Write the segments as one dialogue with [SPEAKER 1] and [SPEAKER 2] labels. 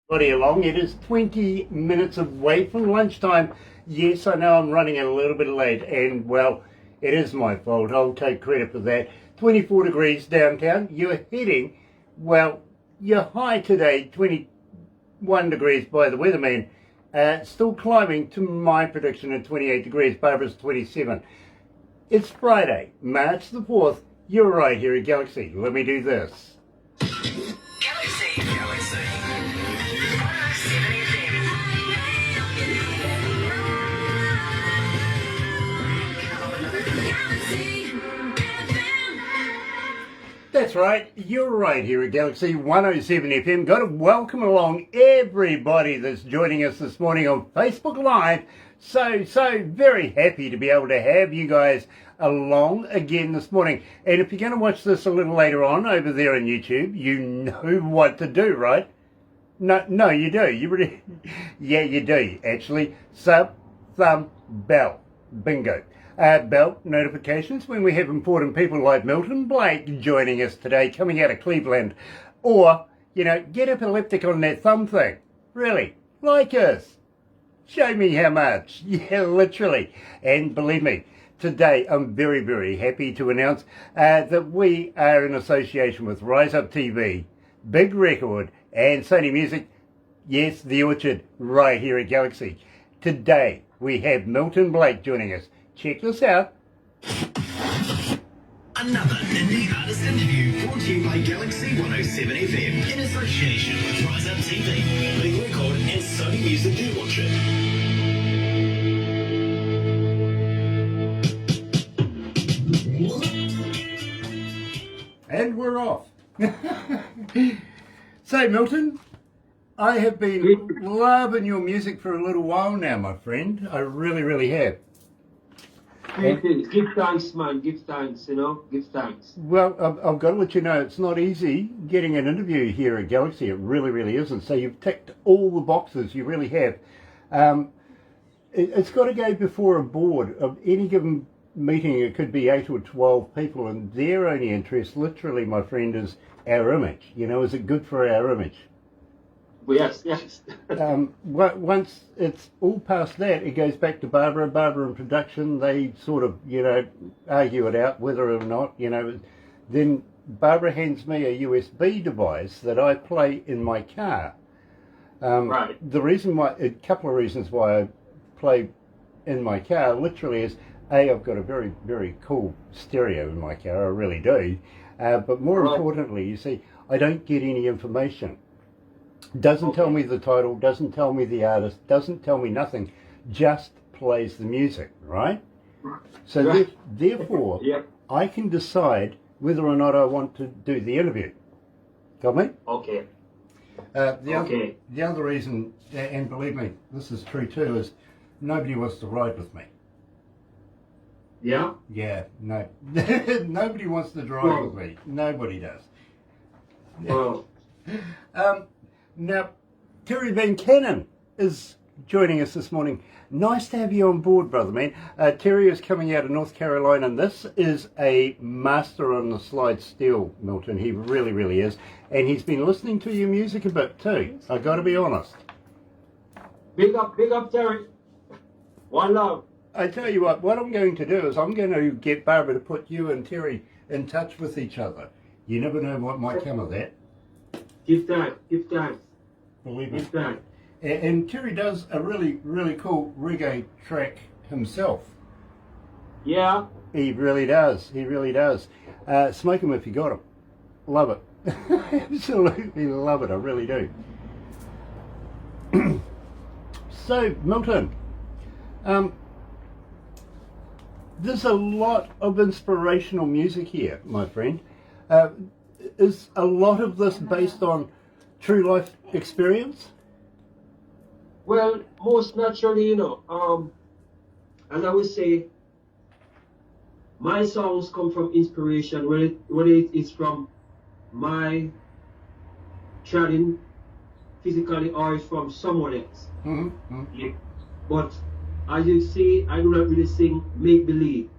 [SPEAKER 1] Body along. It is 20 minutes away from lunchtime. Yes, I know I'm running a little bit late, and well, it is my fault. I'll take credit for that. 24 degrees downtown. You're heading, well, your high today, 21 degrees by the weatherman. Still climbing to my prediction at 28 degrees. Barbara's 27. It's Friday, March the 4th. You're right here at Galaxy. Let me do this.
[SPEAKER 2] Galaxy 107fm.
[SPEAKER 1] That's right, you're right here at Galaxy 107 FM. Got to welcome along everybody that's joining us this morning on Facebook Live. So very happy to be able to have you guys along again this morning. And if you're going to watch this a little later on over there on YouTube, you know what to do, right? No, you do. You really, yeah, you do, actually. Sub, thumb, bell. Bingo. Bell notifications when we have important people like Milton Blake joining us today, coming out of Cleveland. Or, you know, get epileptic on that thumb thing. Really, like us. Show me how much. Yeah, literally. And believe me, today I'm very, very happy to announce that we are in association with Rise Up TV, Big Record, and Sony Music. Yes, The Orchard, right here at Galaxy. Today we have Milton Blake joining us. Check this out.
[SPEAKER 2] Another indie artist interview brought to you by Galaxy 107fm in association with Rise Up TV, Big Record, and Sony Music The Orchard.
[SPEAKER 1] And we're off. So, Milton, I have been loving your music for a little while now, my friend. I really, really have.
[SPEAKER 3] Give thanks, man. Give thanks, you know. Give thanks.
[SPEAKER 1] Well, I've got to let you know it's not easy getting an interview here at Galaxy. It really, really isn't. So you've ticked all the boxes. You really have. It's got to go before a board of any given meeting. It could be 8 or 12 people, and their only interest, literally, my friend, is our image. You know, is it good for our image?
[SPEAKER 3] Well, yes.
[SPEAKER 1] Once it's all past that, it goes back to Barbara in production. They sort of, you know, argue it out whether or not, you know. Then Barbara hands me a USB device that I play in my car.
[SPEAKER 3] Right.
[SPEAKER 1] The reason why, a couple of reasons why I play in my car literally is, A, I've got a very, very cool stereo in my car, I really do. But more importantly, you see, I don't get any information. Doesn't tell me the title, doesn't tell me the artist, doesn't tell me nothing, just plays the music, right? So therefore, I can decide whether or not I want to do the interview. Got me?
[SPEAKER 3] Okay.
[SPEAKER 1] The other reason, and believe me, this is true too, is nobody wants to ride with me.
[SPEAKER 3] Yeah?
[SPEAKER 1] Yeah, no. Nobody wants to drive with me. Nobody does.
[SPEAKER 3] Well.
[SPEAKER 1] Now, Terry Van Cannon is joining us this morning. Nice to have you on board, brother man. Terry is coming out of North Carolina, and this is a master on the slide steel, Milton. He really, really is. And he's been listening to your music a bit too. I got to be honest.
[SPEAKER 3] Big up, Terry. One love.
[SPEAKER 1] I tell you what I'm going to do is I'm going to get Barbara to put you and Terry in touch with each other. You never know what might come of that.
[SPEAKER 3] Give thanks.
[SPEAKER 1] Believe me.
[SPEAKER 3] Give thanks.
[SPEAKER 1] And Terry does a really, really cool reggae track himself.
[SPEAKER 3] Yeah.
[SPEAKER 1] He really does. He really does. Smoke him if you got him. Love it. Absolutely love it. I really do. So, Milton, there's a lot of inspirational music here, my friend. Is a lot of this based on true life experience?
[SPEAKER 3] Well, most naturally, you know, and I would say my songs come from inspiration, whether it is from my chatting physically or it's from someone else.
[SPEAKER 1] Mm-hmm.
[SPEAKER 3] Yeah. But as you see, I do not really sing make believe.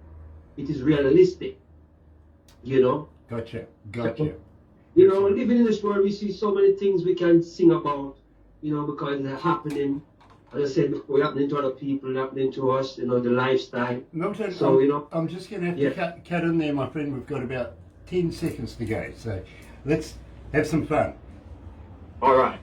[SPEAKER 3] It is realistic, you know.
[SPEAKER 1] Gotcha.
[SPEAKER 3] You know, living in this world, we see so many things we can sing about, you know, because it's happening. As I said before, happening to other people, happening to us, you know, the lifestyle.
[SPEAKER 1] Milton,
[SPEAKER 3] So, you know,
[SPEAKER 1] I'm just going to have
[SPEAKER 3] yeah.
[SPEAKER 1] to cut in there, my friend. We've got about 10 seconds to go. So let's have some fun.
[SPEAKER 3] All right.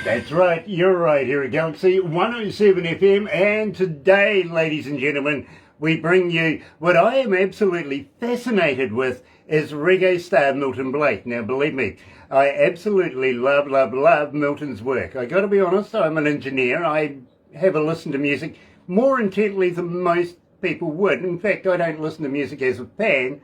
[SPEAKER 1] That's right, you're right here at Galaxy 107 FM, and today, ladies and gentlemen, we bring you what I am absolutely fascinated with is reggae star Milton Blake. Now, believe me, I absolutely love Milton's work. I got to be honest, I'm an engineer. I have a listen to music more intently than most people would. In fact, I don't listen to music as a fan.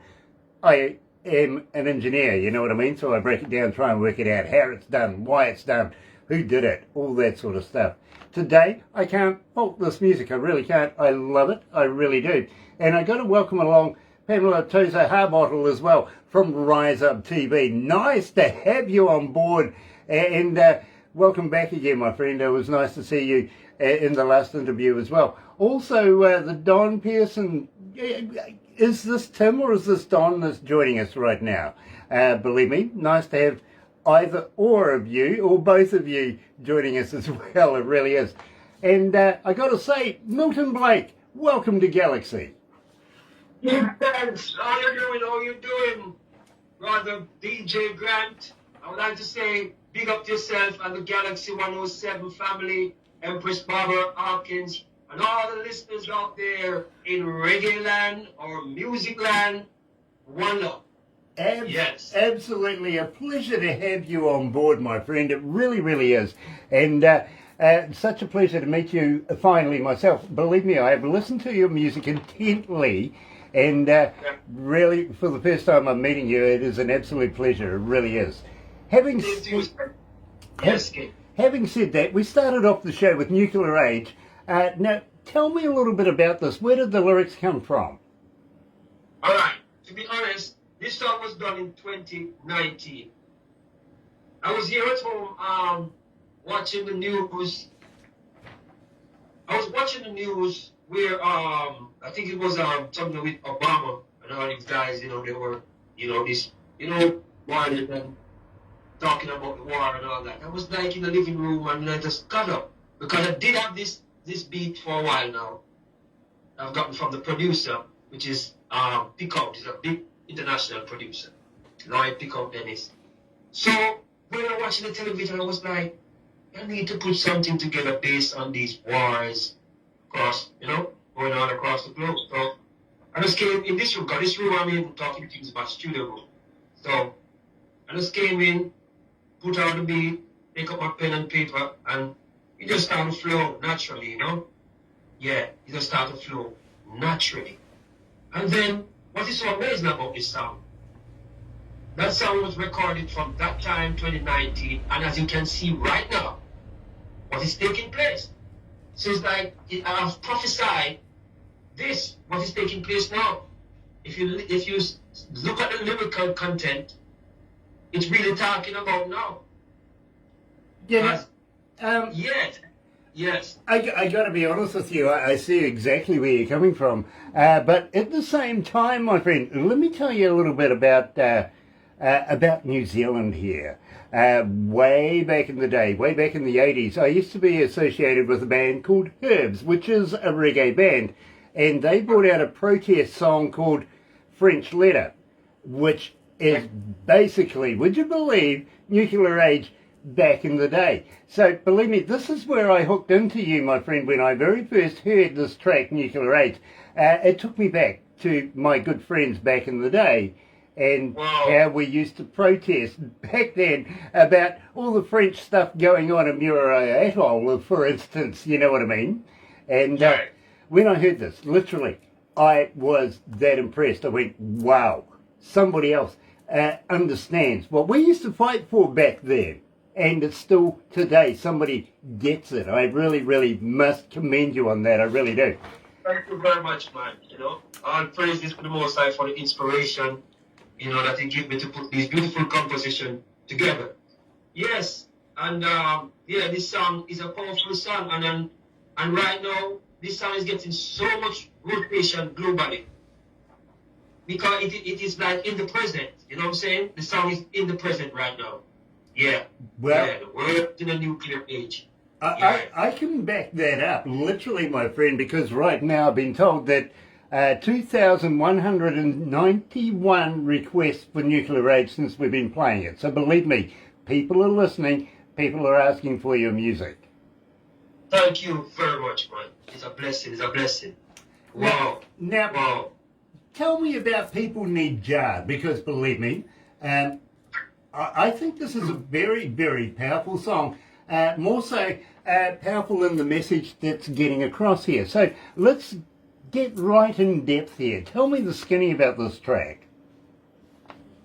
[SPEAKER 1] I am an engineer, you know what I mean? So I break it down, try and work it out, how it's done, why it's done, who did it, all that sort of stuff. Today, I can't fault this music. I really can't. I love it. I really do. And I got to welcome along Pamela Toza Harbottle as well from Rise Up TV. Nice to have you on board. And welcome back again, my friend. It was nice to see you in the last interview as well. Also, the Don Pearson. Is this Tim or is this Don that's joining us right now? Believe me, nice to have either or of you or both of you joining us as well. It really is. And I got to say, Milton Blake, welcome to Galaxy.
[SPEAKER 3] Yeah, thanks. How you doing? How you doing, brother DJ Grant? I would like to say big up to yourself and the Galaxy 107 family, Empress Barbara Hawkins, and all the listeners out there in reggae land or music land. One love. Yes.
[SPEAKER 1] Absolutely a pleasure to have you on board, my friend. It really, really is. And such a pleasure to meet you finally myself. Believe me, I have listened to your music intently, and really, for the first time I'm meeting you, it is an absolute pleasure. It really is. Having said that, we started off the show with Nuclear Age. Now, tell me a little bit about this. Where did the lyrics come from?
[SPEAKER 3] All right. To be honest, this song was done in 2019. I was here at home watching the news. I was watching the news where I think it was something with Obama and all these guys, you know, they were, you know, this, you know, wanted and talking about the war and all that. I was like in the living room and I just got up because I did have this beat for a while now. I've gotten from the producer, which is Pickup. He's a big international producer. Lloyd Pickup Dennis. So when I was watching the television, I was like, I need to put something together based on these wars across, you know, going on across the globe. So I just came in this room, because this room I'm in talking things about studio room. So I just came in, put out the beat, pick up my pen and paper, and it just started to flow naturally, you know? Yeah, it just started to flow naturally. And then, what is so amazing about this song? That song was recorded from that time, 2019, and as you can see right now, what is taking place. So it's like, I've prophesied this, what is taking place now. If you look at the lyrical content, it's really talking about now.
[SPEAKER 1] Yeah.
[SPEAKER 3] Yes.
[SPEAKER 1] I got to be honest with you. I see exactly where you're coming from. But at the same time, my friend, let me tell you a little bit about New Zealand here. Way back in the day, way back in the 80s, I used to be associated with a band called Herbs, which is a reggae band. And they brought out a protest song called French Letter, which is basically, would you believe, Nuclear Age back in the day. So believe me, this is where I hooked into you, my friend, when I very first heard this track, Nuclear Age. It took me back to my good friends back in the day and how we used to protest back then about all the French stuff going on in Muir Atoll, for instance, you know what I mean? And when I heard this, literally, I was that impressed. I went, wow, somebody else understands what we used to fight for back then. And it's still today. Somebody gets it. I really, really must commend you on that. I really do.
[SPEAKER 3] Thank you very much, man. All praises to the Most High for the inspiration, that He gave me to put these beautiful composition together. Yes, and yeah, this song is a powerful song, and right now this song is getting so much rotation globally because it is like in the present. You know what I'm saying? The song is in the present right now. Yeah.
[SPEAKER 1] Well,
[SPEAKER 3] yeah, the world in a nuclear age.
[SPEAKER 1] I can back that up, literally, my friend, because right now I've been told that 2,191 requests for Nuclear Age since we've been playing it. So believe me, people are listening, people are asking for your music.
[SPEAKER 3] Thank you very much, man. It's a blessing, it's a blessing. Wow.
[SPEAKER 1] Now,
[SPEAKER 3] wow.
[SPEAKER 1] Tell me about People Need Jar, because believe me, I think this is a very, very powerful song. More so powerful in the message that's getting across here. So let's get right in depth here. Tell me the skinny about this track.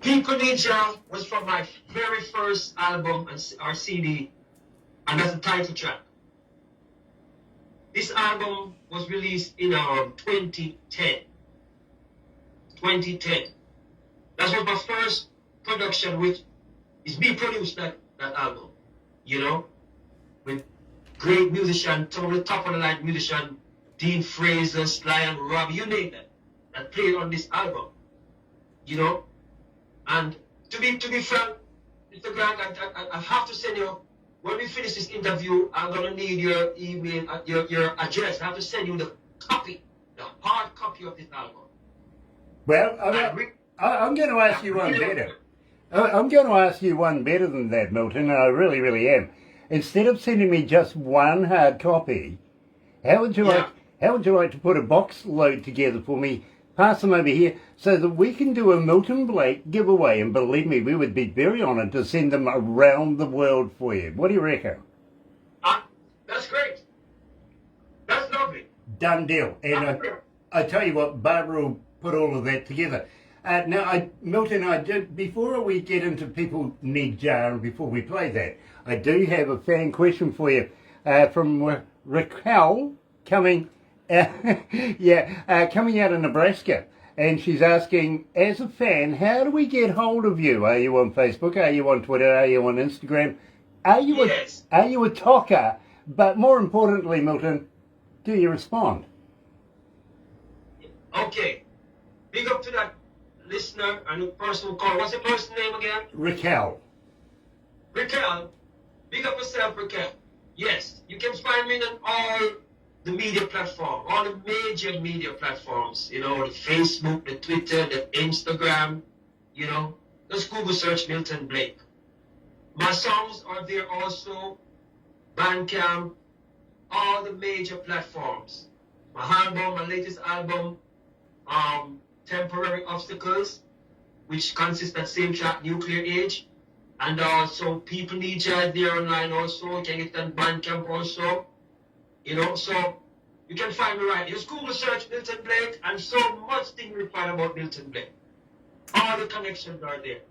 [SPEAKER 3] People Need Jar was from my very first album or CD, and that's the title track. This album was released in 2010. 2010. That was my first production, which is me produced that album, with great musician, totally top of the line musician, Dean Fraser, Sly and Rob, you name it, that played on this album, And to be frank, Mr. Grant, I have to send you, when we finish this interview, I'm gonna need your email, your address. I have to send you the hard copy of this album.
[SPEAKER 1] Well, I'm going to ask you one better. I'm going to ask you one better than that, Milton, and I really, really am. Instead of sending me just one hard copy, how would you like to put a box load together for me, pass them over here, so that we can do a Milton Blake giveaway? And believe me, we would be very honoured to send them around the world for you. What do you reckon?
[SPEAKER 3] That's great. That's lovely.
[SPEAKER 1] Done deal. And I tell you what, Barbara will put all of that together. Now, Milton, before we get into People Need Jar and before we play that, I do have a fan question for you from Raquel coming coming out of Nebraska. And she's asking, as a fan, how do we get hold of you? Are you on Facebook? Are you on Twitter? Are you on Instagram? Are you a talker? But more importantly, Milton, do you respond?
[SPEAKER 3] Okay. Big up to that listener and the person who called. What's the person's name again?
[SPEAKER 1] Raquel.
[SPEAKER 3] Raquel. Big up yourself, Raquel. Yes, you can find me on all the media platforms, all the major media platforms, the Facebook, the Twitter, the Instagram, just Google search Milton Blake. My songs are there also, Bandcamp, all the major platforms. My album, my latest album, Temporary Obstacles, which consists of same track, Nuclear Age, and also People Need Jar there online also. You can get it on Bandcamp also. So you can find me right. Just Google search Milton Blake, and so much thing you find about Milton Blake. All the connections are there.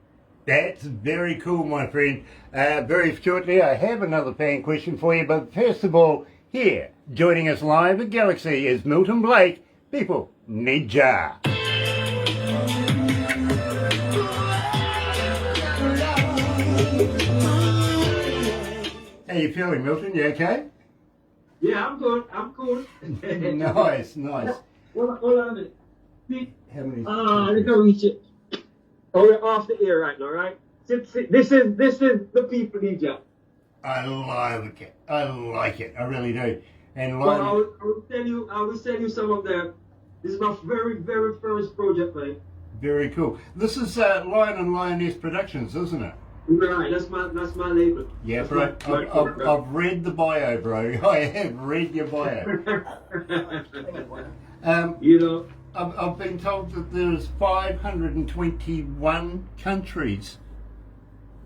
[SPEAKER 1] That's very cool, my friend. Very shortly, I have another fan question for you, but first of all, here, joining us live at Galaxy is Milton Blake. People Need Jar. How you feeling, Milton? You okay?
[SPEAKER 3] Yeah, I'm good. I'm cool.
[SPEAKER 1] Nice.
[SPEAKER 3] Hold on a minute.
[SPEAKER 1] How many?
[SPEAKER 3] Let me reach it. Oh, we're off the air right now, right? This is the People Need Jar.
[SPEAKER 1] I like it. I really do. And
[SPEAKER 3] well, I will tell you some of them. This is my very, very first project, man.
[SPEAKER 1] Very cool. This is Lion and Lioness Productions, isn't it?
[SPEAKER 3] Right, that's my label.
[SPEAKER 1] Yeah, bro. I've read the bio, bro. I have read your bio. I've been told that there's 521 countries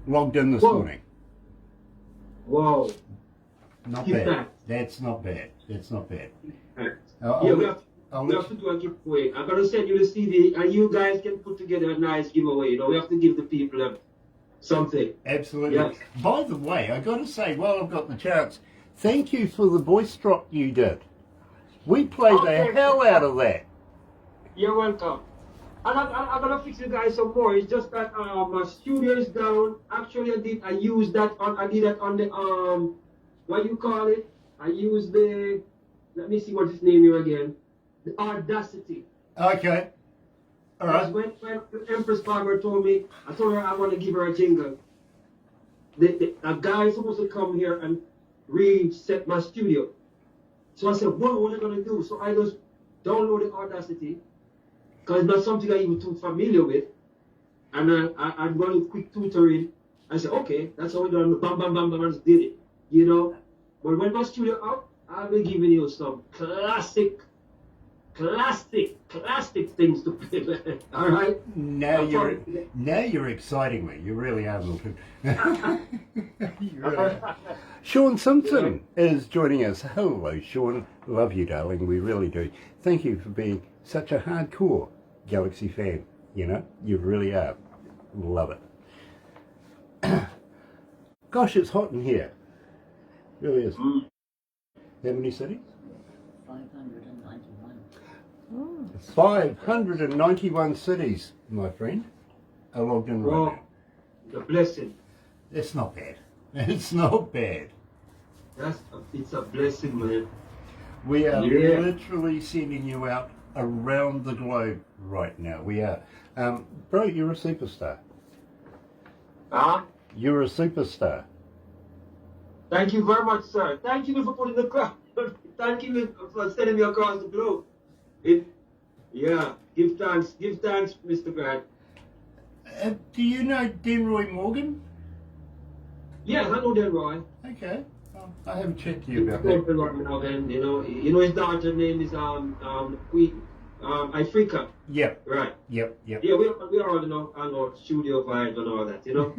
[SPEAKER 1] logged in this morning.
[SPEAKER 3] Whoa.
[SPEAKER 1] Not bad. That's not bad. That's not bad.
[SPEAKER 3] We have to do a giveaway. I'm going to send you the CD, and you guys can put together a nice giveaway. We have to give the people something.
[SPEAKER 1] Absolutely.
[SPEAKER 3] Yes.
[SPEAKER 1] By the way, I got to say, while I've got the chance, thank you for the voice drop you did. We played
[SPEAKER 3] Okay.
[SPEAKER 1] the hell out of that.
[SPEAKER 3] You're welcome. And I'm gonna fix you guys some more. It's just that my studio is down. Actually, I used that on I did that on the what you call it? I used the, let me see what his name here again. The Audacity.
[SPEAKER 1] Okay. All
[SPEAKER 3] Because
[SPEAKER 1] right.
[SPEAKER 3] when Empress Barber told me, I told her I want to give her a jingle. A guy is supposed to come here and reset my studio. So I said, whoa, what am I gonna do? So I just downloaded Audacity, because it's not something I'm even too familiar with. And I'd run a quick tutoring. I said, okay, that's how we done. Bam, bam, bam, bam, I just did it. You know? But when my studio up, I'll be giving you some classic things to play. All right?
[SPEAKER 1] Now you're exciting me. You really are, Milton. You really are. Sean Simpson is joining us. Hello, Sean. Love you, darling. We really do. Thank you for being such a hardcore Galaxy fan. You know, you really are. Love it. Gosh, it's hot in here. Really is. How many cities?
[SPEAKER 4] 591.
[SPEAKER 1] 591 cities, my friend, are logged in right
[SPEAKER 3] Oh,
[SPEAKER 1] now.
[SPEAKER 3] it's a blessing.
[SPEAKER 1] It's not bad. It's not bad.
[SPEAKER 3] It's a blessing, man.
[SPEAKER 1] We are
[SPEAKER 3] Yeah.
[SPEAKER 1] literally sending you out around the globe right now. We are. Bro, you're a superstar.
[SPEAKER 3] Huh?
[SPEAKER 1] You're a superstar.
[SPEAKER 3] Thank you very much, sir. Thank you for putting the crowd. Thank you for sending me across the globe. Yeah, give thanks, Mr. Grant.
[SPEAKER 1] Do you know Denroy Morgan?
[SPEAKER 3] Yeah, I know that, Roy.
[SPEAKER 1] Okay. Well, I haven't checked you about that.
[SPEAKER 3] Morgan, you know his daughter name is Queen Africa.
[SPEAKER 1] Yep.
[SPEAKER 3] Right.
[SPEAKER 1] Yep.
[SPEAKER 3] Yeah, we are all know studio vibes and all that, you know.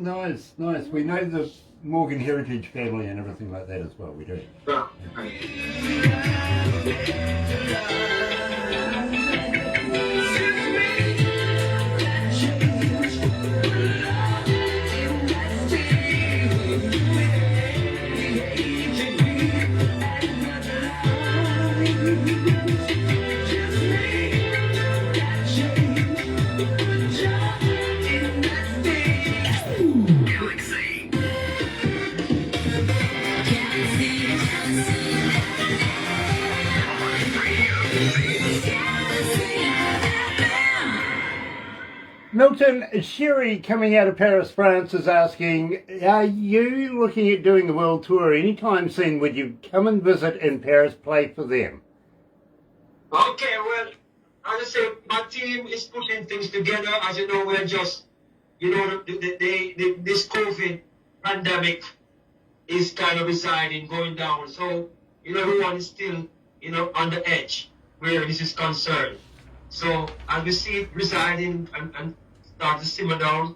[SPEAKER 1] Nice. We know the Morgan heritage family and everything like that as well. We do.
[SPEAKER 3] Right.
[SPEAKER 1] Milton, Sherry coming out of Paris, France is asking, are you looking at doing the world tour anytime soon? Would you come and visit in Paris, play for them?
[SPEAKER 3] Okay, well, as I say, my team is putting things together. As you know, we're just, this COVID pandemic is kind of residing, going down. So, everyone is still, on the edge where this is concerned. So, as we see it residing and start to simmer down,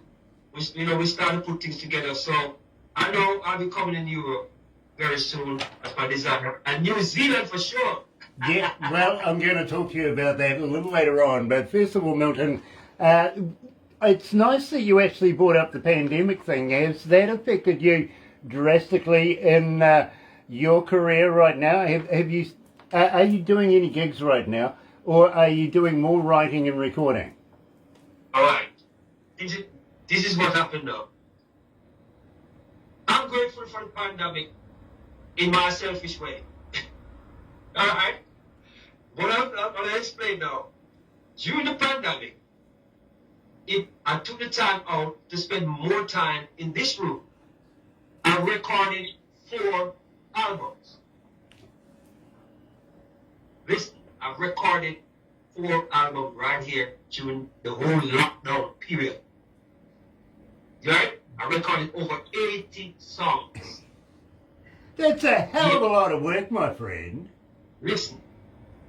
[SPEAKER 3] we start to put things together. So, I know I'll be coming in Europe very soon, as my desire. And New Zealand for sure.
[SPEAKER 1] Yeah, well, I'm going to talk to you about that a little later on. But first of all, Milton, it's nice that you actually brought up the pandemic thing. Has that affected you drastically in your career right now? Have you? Are you doing any gigs right now, or are you doing more writing and recording?
[SPEAKER 3] All right. This is what happened now. I'm grateful for the pandemic in my selfish way. All right? But I'll explain now. During the pandemic, I took the time out to spend more time in this room. I recorded 4 albums. Listen, I recorded 4 albums right here during the whole lockdown period. Right? I recorded over 80 songs.
[SPEAKER 1] That's a hell of a lot of work, my friend.
[SPEAKER 3] Listen,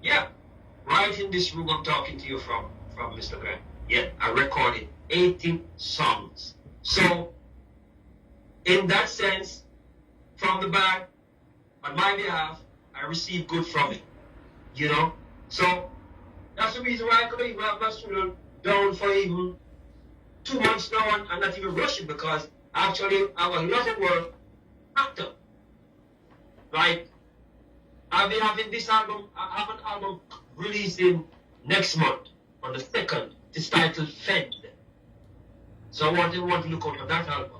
[SPEAKER 3] yeah, right in this room I'm talking to you from Mr. Grant. Yeah, I recorded 80 songs. So, in that sense, from the band, on my behalf, I received good from it. So that's the reason why I could even have my studio down for even 2 months now and not even rushing, because actually I have a lot of work active. Like, I'll be having this album, I have an album releasing next month on the 2nd. It's titled Fend. So I want you to look out for that album.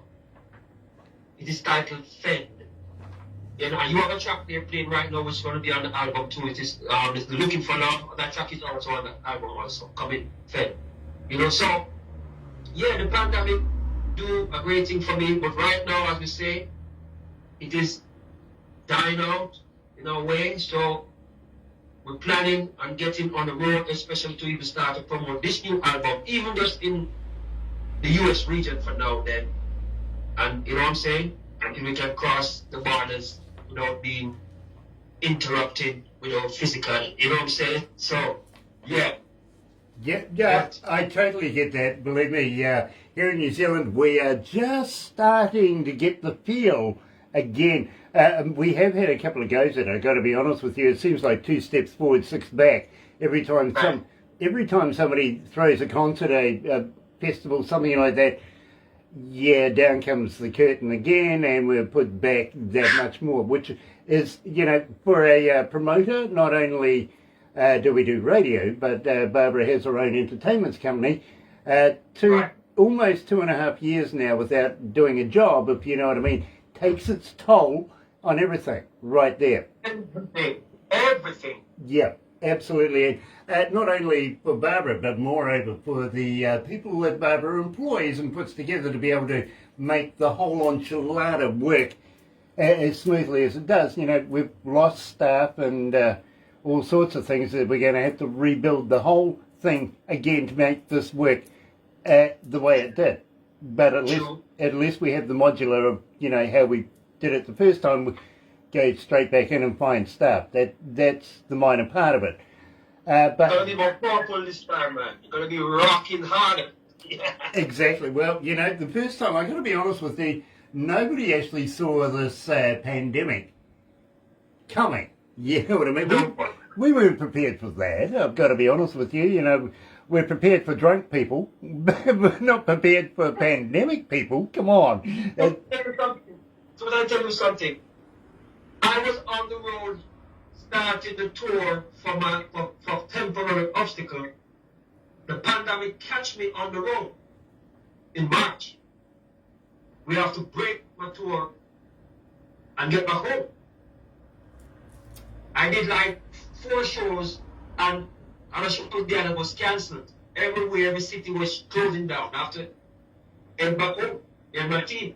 [SPEAKER 3] It is titled Fend. You know, and you have a track they're playing right now which is going to be on the album too. It is Looking for Love. That track is also on the album also. Coming Fend. You know, so yeah, the pandemic do a great thing for me, but right now, as we say, it is dying out in a way. So we're planning on getting on the road, especially to even start to promote this new album, even just in the US region for now then. And you know what I'm saying? Until we can cross the borders without being interrupted, without physical, you know what I'm saying? So, yeah.
[SPEAKER 1] Yeah, I totally get that. Believe me, here in New Zealand, we are just starting to get the feel again. We have had a couple of goes at it, I've got to be honest with you. It seems like 2 steps forward, 6 back. Every time somebody throws a concert, a festival, something like that, yeah, down comes the curtain again, and we're put back that much more, which is, you know, for a promoter, not only do we do radio, but Barbara has her own entertainment company, almost 2.5 years now without doing a job, if you know what I mean, takes its toll on everything right there.
[SPEAKER 3] Everything.
[SPEAKER 1] Yeah, absolutely. Not only for Barbara, but moreover for the people that Barbara employs and puts together to be able to make the whole enchilada work as smoothly as it does. You know, we've lost staff and all sorts of things that we're going to have to rebuild the whole thing again to make this work the way it did. But at least we have the modular of, you know, how we did it the first time. We go straight back in and find staff. That's the minor part of it. But
[SPEAKER 3] it's going to be more powerful this time, man. You're going to be rocking harder.
[SPEAKER 1] Exactly. Well, you know, the first time, I've got to be honest with you, nobody actually saw this pandemic coming. You know what I mean? We weren't prepared for that. I've got to be honest with you. You know, we're prepared for drunk people, but we're not prepared for pandemic people. Come on.
[SPEAKER 3] So I tell you something. I was on the road starting the tour for temporary obstacle. The pandemic catch me on the road in March. We have to break my tour and get back home. I did like 4 shows and a show there that was cancelled. Everywhere, every city was closing down after. And back home, and my team.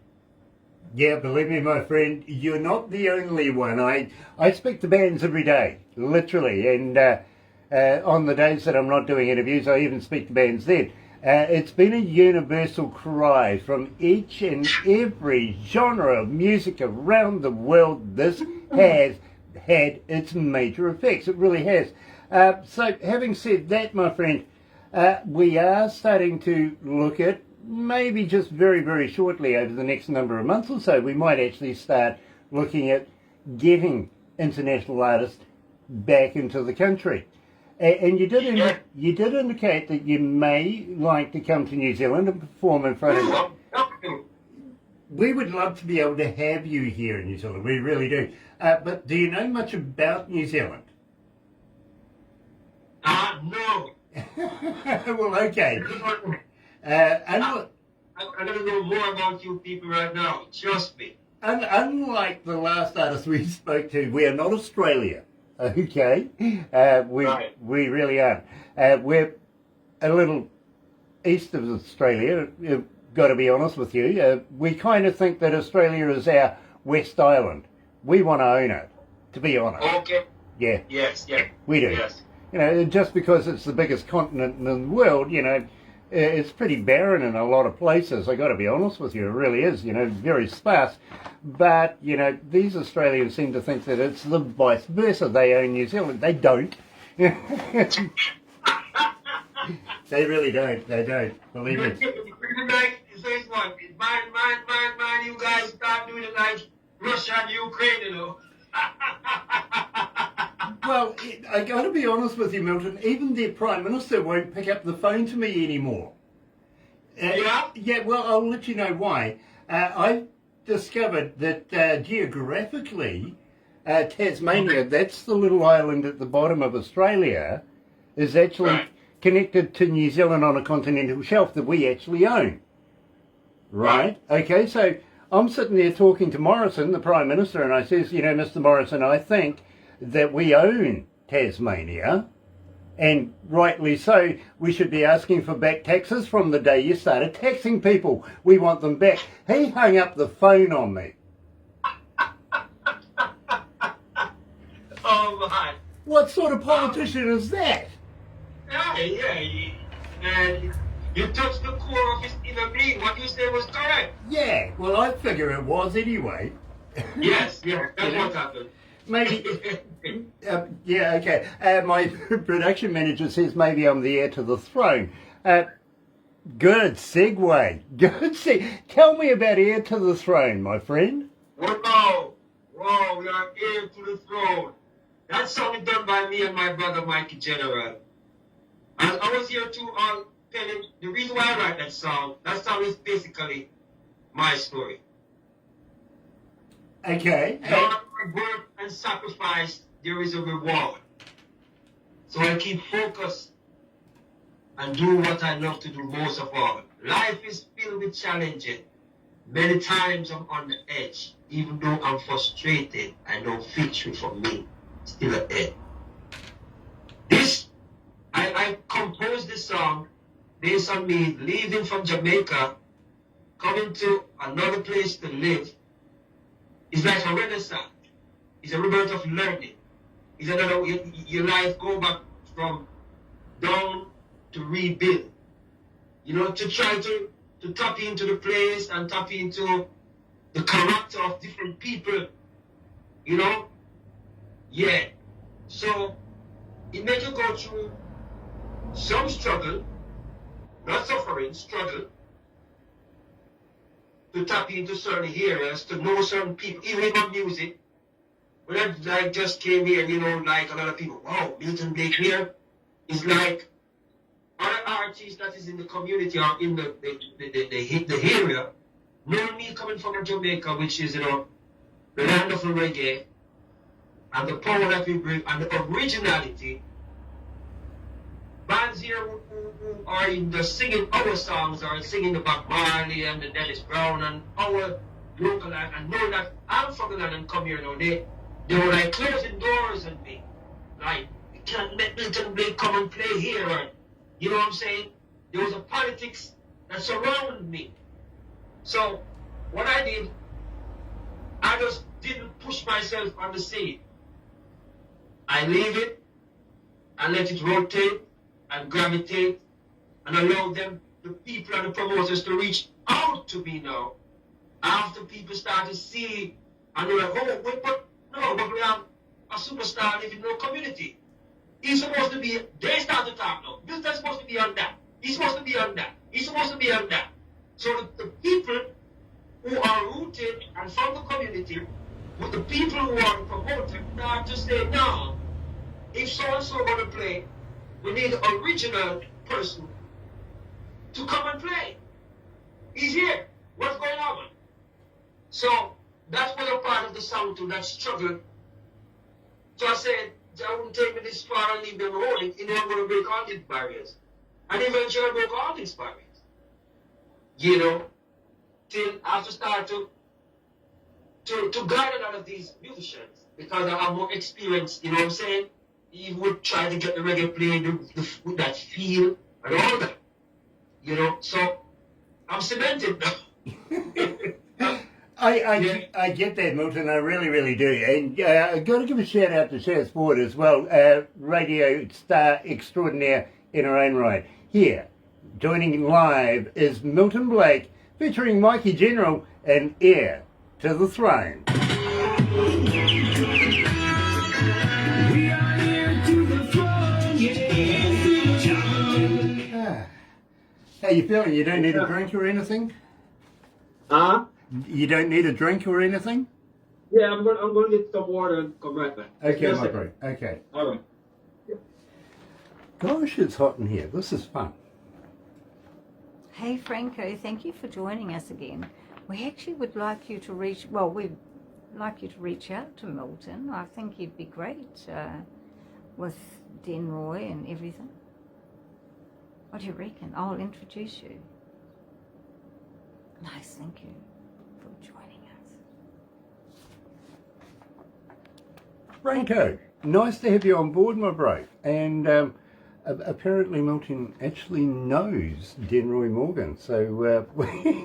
[SPEAKER 1] Yeah, believe me, my friend, you're not the only one. I speak to bands every day, literally, and on the days that I'm not doing interviews, I even speak to bands then. It's been a universal cry from each and every genre of music around the world. This has had its major effects. It really has. So having said that, my friend, we are starting to look at maybe just very, very shortly over the next number of months or so, we might actually start looking at getting international artists back into the country. And you did indicate that you may like to come to New Zealand and perform in front of... We would love to be able to have you here in New Zealand, we really do. But do you know much about New Zealand?
[SPEAKER 3] No.
[SPEAKER 1] Well, okay.
[SPEAKER 3] I'm going to know more about you people right now. Trust me.
[SPEAKER 1] Unlike the last artist we spoke to, we are not Australia. Okay? We really aren't. We're a little east of Australia, got to be honest with you. We kind of think that Australia is our West Island. We want to own it, to be honest.
[SPEAKER 3] Okay.
[SPEAKER 1] Yeah.
[SPEAKER 3] Yes, yeah.
[SPEAKER 1] We do.
[SPEAKER 3] Yes.
[SPEAKER 1] You know, just because it's the biggest continent in the world, you know, it's pretty barren in a lot of places. I got to be honest with you, it really is. You know, very sparse. But you know, these Australians seem to think that it's the vice versa. They own New Zealand. They don't. They really don't. They don't. Believe me.
[SPEAKER 3] Mind, you guys start doing it like Russia and Ukraine, you know.
[SPEAKER 1] Well, I got to be honest with you, Milton. Even their Prime Minister won't pick up the phone to me anymore.
[SPEAKER 3] Yeah?
[SPEAKER 1] Yeah, well, I'll let you know why. I've discovered that geographically, Tasmania, that's the little island at the bottom of Australia, is actually
[SPEAKER 3] Right.
[SPEAKER 1] connected to New Zealand on a continental shelf that we actually own. Right? Okay, so I'm sitting there talking to Morrison, the Prime Minister, and I says, you know, Mr. Morrison, I think that we own Tasmania, and rightly so, we should be asking for back taxes from the day you started taxing people. We want them back. He hung up the phone on me.
[SPEAKER 3] Oh my.
[SPEAKER 1] What sort of politician is that?
[SPEAKER 3] Yeah. And you touched the core of his inner being. What you said was correct.
[SPEAKER 1] Yeah, well, I figure it was anyway.
[SPEAKER 3] Yes, that's what happened.
[SPEAKER 1] Maybe, yeah, okay. My production manager says maybe I'm the heir to the throne. Good segue. Good Tell me about heir to the throne, my friend.
[SPEAKER 3] Whoa, we are heir to the throne. That song is done by me and my brother Mikey General. And I was here to tell him the reason why I write that song is basically my story.
[SPEAKER 1] Okay.
[SPEAKER 3] For my work and sacrifice, there is a reward. So I keep focused and do what I love to do most of all. Life is filled with challenges. Many times I'm on the edge. Even though I'm frustrated, I know victory for me still ahead. I composed this song based on me leaving from Jamaica, coming to another place to live. It's like a renaissance. It's a rebirth of learning. It's another, your life go back from down to rebuild. You know, to try to tap into the place and tap into the character of different people. You know? Yeah. So, it made you go through some struggle, not suffering, struggle, to tap into certain areas, to know certain people, even about music. When I just came here, you know, like a lot of people, wow, Milton Blake here is like other artists that is in the community or in the area, knowing me coming from Jamaica, which is, you know, the land of the reggae, and the power that we bring, and the originality. Bands here who are in the singing our songs or singing the Bob Marley and the Dennis Brown and our local land, and knowing that I'm from the land and come here now, they were like closing doors on me. Like, you can't let Milton Blake come and play here, or, you know what I'm saying? There was a politics that surrounded me. So, what I did, I just didn't push myself on the scene. I leave it and let it rotate and gravitate and allow them, the people and the promoters, to reach out to me now. After people start to see and they're like, oh, wait, but we have a superstar living in our community. He's supposed to be, they start to talk now. Milton's supposed to be on that. He's supposed to be on that. He's supposed to be on that. So the people who are rooted and from the community, with the people who are promoted, start to say, no, if so-and-so going to play, we need an original person to come and play. He's here. What's going on? So that was a part of the song too, that struggle. So I said, I wouldn't take me this far and leave them alone. You know, I'm going to break all these barriers. And eventually I broke all these barriers. You know, till I have to start to guide a lot of these musicians, because I have more experience, you know what I'm saying? He would try to get the reggae playing with that feel and all that. You know, so I'm cemented now.
[SPEAKER 1] I get that, Milton. I really, really do. And I've got to give a shout out to Shaz Ford as well, radio star extraordinaire in her own right. Here, joining live is Milton Blake, featuring Mikey General and Heir to the Throne. How you feeling? You don't need a drink or anything? You don't need a drink or anything?
[SPEAKER 3] Yeah, I'm going to get some water and come right back.
[SPEAKER 1] Okay, my friend. Okay.
[SPEAKER 3] All right.
[SPEAKER 1] Gosh, it's hot in here. This is fun.
[SPEAKER 4] Hey Franco, thank you for joining us again. We actually would like you to reach, well, we've like you to reach out to Milton. I think he'd be great with Denroy and everything. What do you reckon? I'll introduce you. Nice, thank you for joining us.
[SPEAKER 1] Franco, nice to have you on board, my bro. And apparently Milton actually knows Denroy Morgan, so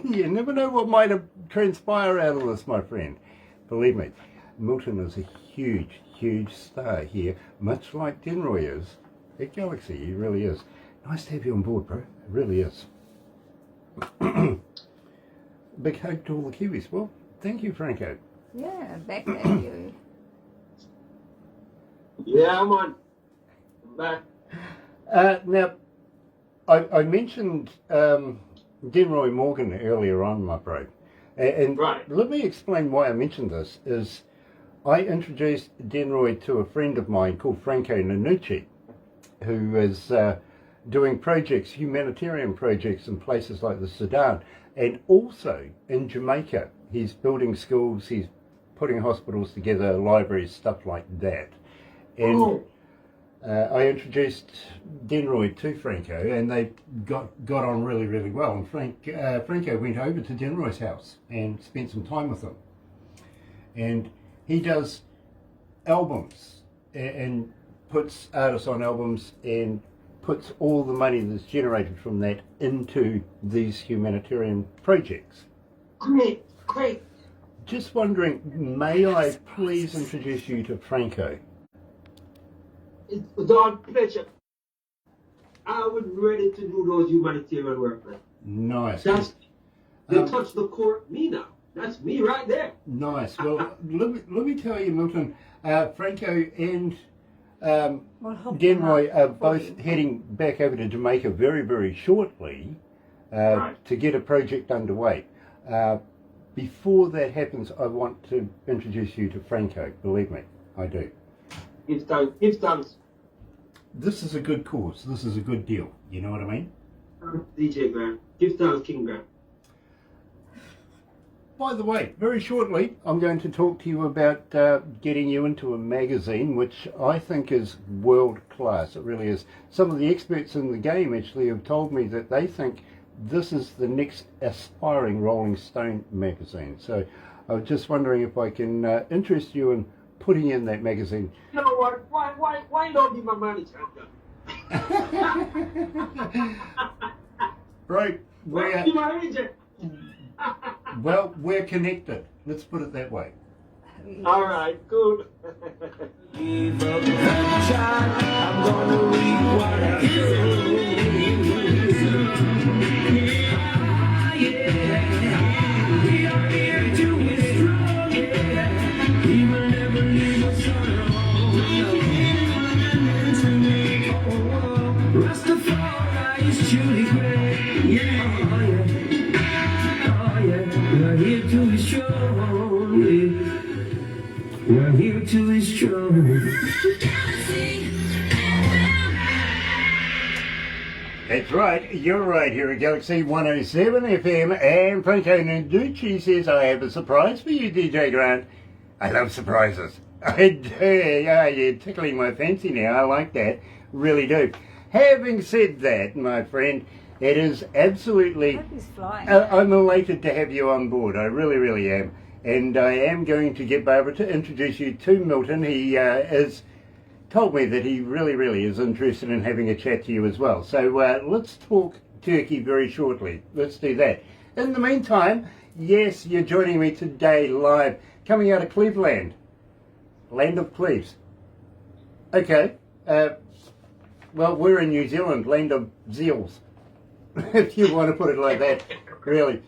[SPEAKER 1] you never know what might have transpired out of this, my friend. Believe me, Milton is a huge, huge star here, much like Denroy is at Galaxy. He really is. Nice to have you on board, bro. It really is. Big hug to all the Kiwis. Well, thank you, Franco.
[SPEAKER 4] Yeah, back at you.
[SPEAKER 3] Yeah, I'm on. I'm back.
[SPEAKER 1] Now, I mentioned Denroy Morgan earlier on, my bro. And
[SPEAKER 3] Right.
[SPEAKER 1] let me explain why I mentioned this. Is I introduced Denroy to a friend of mine called Franco Nanucci, who is doing projects, humanitarian projects in places like the Sudan and also in Jamaica. He's building schools, he's putting hospitals together, libraries, stuff like that. And I introduced Denroy to Franco, and they got on really, really well. And Franco went over to Denroy's house and spent some time with him. And he does albums and puts artists on albums and puts all the money that's generated from that into these humanitarian projects.
[SPEAKER 3] Great.
[SPEAKER 1] Just wondering, may I please introduce you to Franco?
[SPEAKER 3] It's with all pleasure. I was ready to do those humanitarian work, man.
[SPEAKER 1] Nice.
[SPEAKER 3] They touch the core of me now. That's me right there.
[SPEAKER 1] Nice. Well, let me tell you, Milton, Franco and Denroy are both heading back over to Jamaica very, very shortly to get a project underway. Before that happens, I want to introduce you to Franco. Believe me, I do.
[SPEAKER 3] Give thanks.
[SPEAKER 1] This is a good cause. This is a good deal. You know what I mean?
[SPEAKER 3] DJ Grant. Give thanks, King Grant.
[SPEAKER 1] By the way, very shortly, I'm going to talk to you about getting you into a magazine, which I think is world class. It really is. Some of the experts in the game actually have told me that they think this is the next aspiring Rolling Stone magazine. So I was just wondering if I can interest you in putting in that magazine.
[SPEAKER 3] You know what? Why don't be my manager?
[SPEAKER 1] Right.
[SPEAKER 3] Why be my agent?
[SPEAKER 1] Well, we're connected. Let's put it that way.
[SPEAKER 3] All right, good.
[SPEAKER 2] Give up that child, I'm gonna reap what I sow. We are here to be strong, yeah. He will never leave us alone. Rastafari is truly great, yeah, oh yeah. We are here to be strong, yeah. We're here to be strong.
[SPEAKER 1] That's right, you're right here at Galaxy 107 FM, and Franco Naducci says, I have a surprise for you, DJ Grant. I love surprises. I do, yeah, you're tickling my fancy now, I like that, really do. Having said that, my friend, it is absolutely,
[SPEAKER 4] He's flying.
[SPEAKER 1] I'm elated to have you on board, I really, really am. And I am going to get Barbara to introduce you to Milton. He has told me that he really, really is interested in having a chat to you as well. So let's talk turkey very shortly. Let's do that. In the meantime, yes, you're joining me today live, coming out of Cleveland, land of Cleves. Okay, well, we're in New Zealand, land of Zeals, if you want to put it like that, really.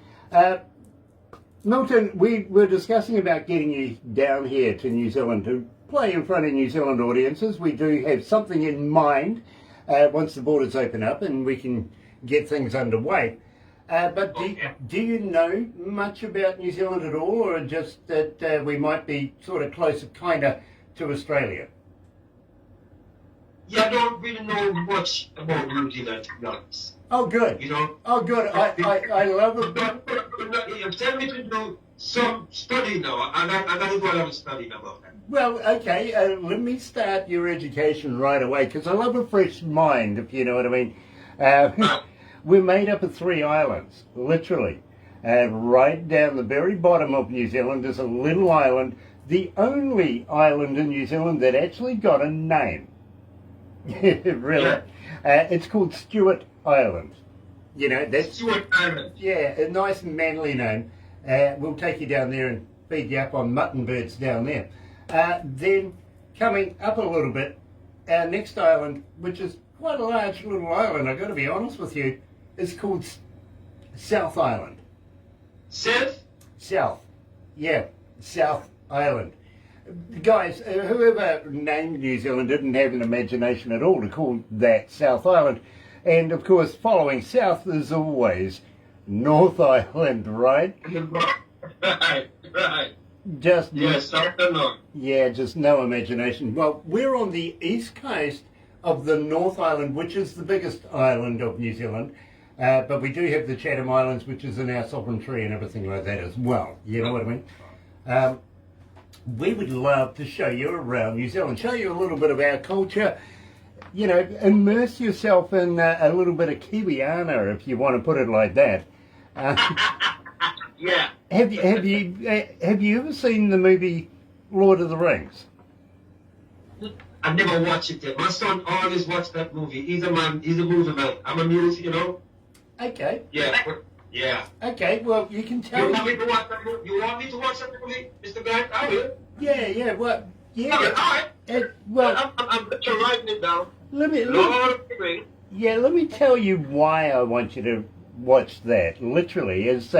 [SPEAKER 1] Milton, we were discussing about getting you down here to New Zealand to play in front of New Zealand audiences. We do have something in mind once the borders open up and we can get things underway. But do you know much about New Zealand at all, or just that we might be sort of closer kind of to Australia?
[SPEAKER 3] Yeah, I don't really know much about New Zealand, to be honest.
[SPEAKER 1] Oh, good.
[SPEAKER 3] You know?
[SPEAKER 1] Oh, good. I love it.
[SPEAKER 3] You tell me to do some study now. I got to do a lot of studying about that.
[SPEAKER 1] Well, okay, let me start your education right away, because I love a fresh mind, if you know what I mean. We're made up of 3 islands, literally. Right down the very bottom of New Zealand is a little island, the only island in New Zealand that actually got a name. Really. It's called Stewart Island. You know, that's
[SPEAKER 3] Stewart Island.
[SPEAKER 1] Yeah, a nice manly name. We'll take you down there and feed you up on mutton birds down there. Then coming up a little bit, our next island, which is quite a large little island, I've got to be honest with you, is called South Island.
[SPEAKER 3] South?
[SPEAKER 1] South. Yeah, South Island. Guys, whoever named New Zealand didn't have an imagination at all to call that South Island. And of course, following south is always North Island, right?
[SPEAKER 3] Right.
[SPEAKER 1] Just
[SPEAKER 3] South and North.
[SPEAKER 1] Yeah, just no imagination. Well, we're on the east coast of the North Island, which is the biggest island of New Zealand. But we do have the Chatham Islands, which is in our sovereignty and everything like that as well. You know what I mean? We would love to show you around New Zealand, show you a little bit of our culture. You know, immerse yourself in a little bit of Kiwiana, if you want to put it like that.
[SPEAKER 3] Yeah.
[SPEAKER 1] Have you ever seen the movie Lord of the Rings?
[SPEAKER 3] I've never watched it yet. My son always watched that movie. He's a movie man. I'm a music, you know.
[SPEAKER 1] Okay.
[SPEAKER 3] Yeah.
[SPEAKER 1] Okay, well, you can tell
[SPEAKER 3] You want me to watch that movie? You want me to watch that movie, Mr. Grant? I will.
[SPEAKER 1] Yeah, well, yeah.
[SPEAKER 3] Okay, all right.
[SPEAKER 1] Well,
[SPEAKER 3] I'm writing it down.
[SPEAKER 1] let me
[SPEAKER 3] Lord
[SPEAKER 1] tell you why I want you to watch that. Literally, is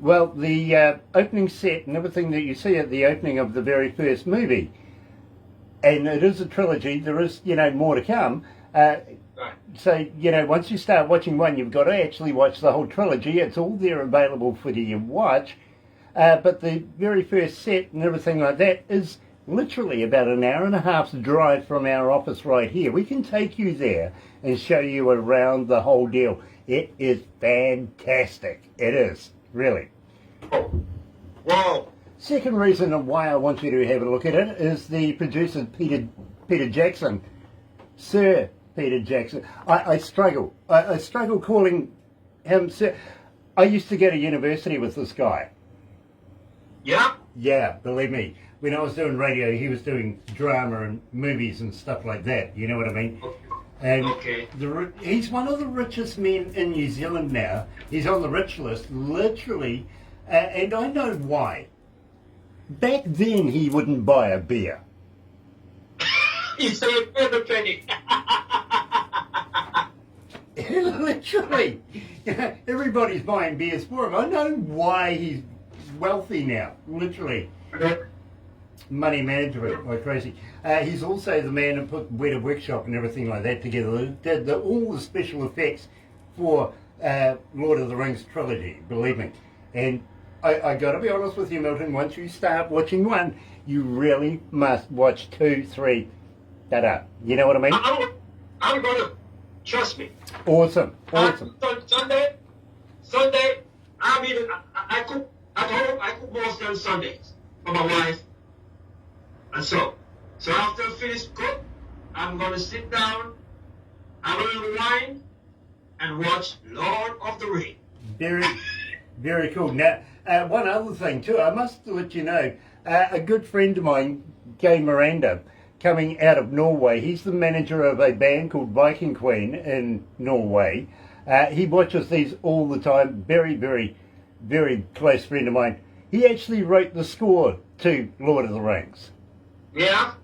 [SPEAKER 1] well, the opening set and everything that you see at the opening of the very first movie, and it is a trilogy. There is, you know, more to come.
[SPEAKER 3] Right.
[SPEAKER 1] So, you know, once you start watching one, you've got to actually watch the whole trilogy. It's all there available for you to watch. But the very first set and everything like that is literally about an hour and a half's drive from our office right here. We can take you there and show you around the whole deal. It is fantastic. It is, really.
[SPEAKER 3] Oh. Wow.
[SPEAKER 1] Second reason why I want you to have a look at it is the producer, Peter Jackson. Sir Peter Jackson. I struggle. I struggle calling him Sir. I used to go to university with this guy.
[SPEAKER 3] Yeah?
[SPEAKER 1] Yeah, believe me. When I was doing radio, he was doing drama and movies and stuff like that. You know what I mean? And
[SPEAKER 3] Okay.
[SPEAKER 1] He's one of the richest men in New Zealand now. He's on the rich list, literally. And I know why. Back then, he wouldn't buy a beer.
[SPEAKER 3] He's saying everything.
[SPEAKER 1] Literally. Everybody's buying beers for him. I know why he's wealthy now. Literally. Money management, like crazy. He's also the man who put Weta Workshop and everything like that together. Did all the special effects for Lord of the Rings trilogy, believe me. And I got to be honest with you, Milton, once you start watching one, you really must watch 2, 3, da-da. You know what I mean?
[SPEAKER 3] I'm going to, trust me.
[SPEAKER 1] Awesome.
[SPEAKER 3] Sunday, I cook at home. I cook mostly on Sundays for my wife. And so after I finish cook, I'm going to sit down, have a little wine, and watch Lord of the Rings.
[SPEAKER 1] Very, very cool. Now, one other thing too, I must let you know, a good friend of mine, Gay Miranda, coming out of Norway, he's the manager of a band called Viking Queen in Norway. He watches these all the time, very, very, very close friend of mine. He actually wrote the score to Lord of the Rings.
[SPEAKER 3] Yeah?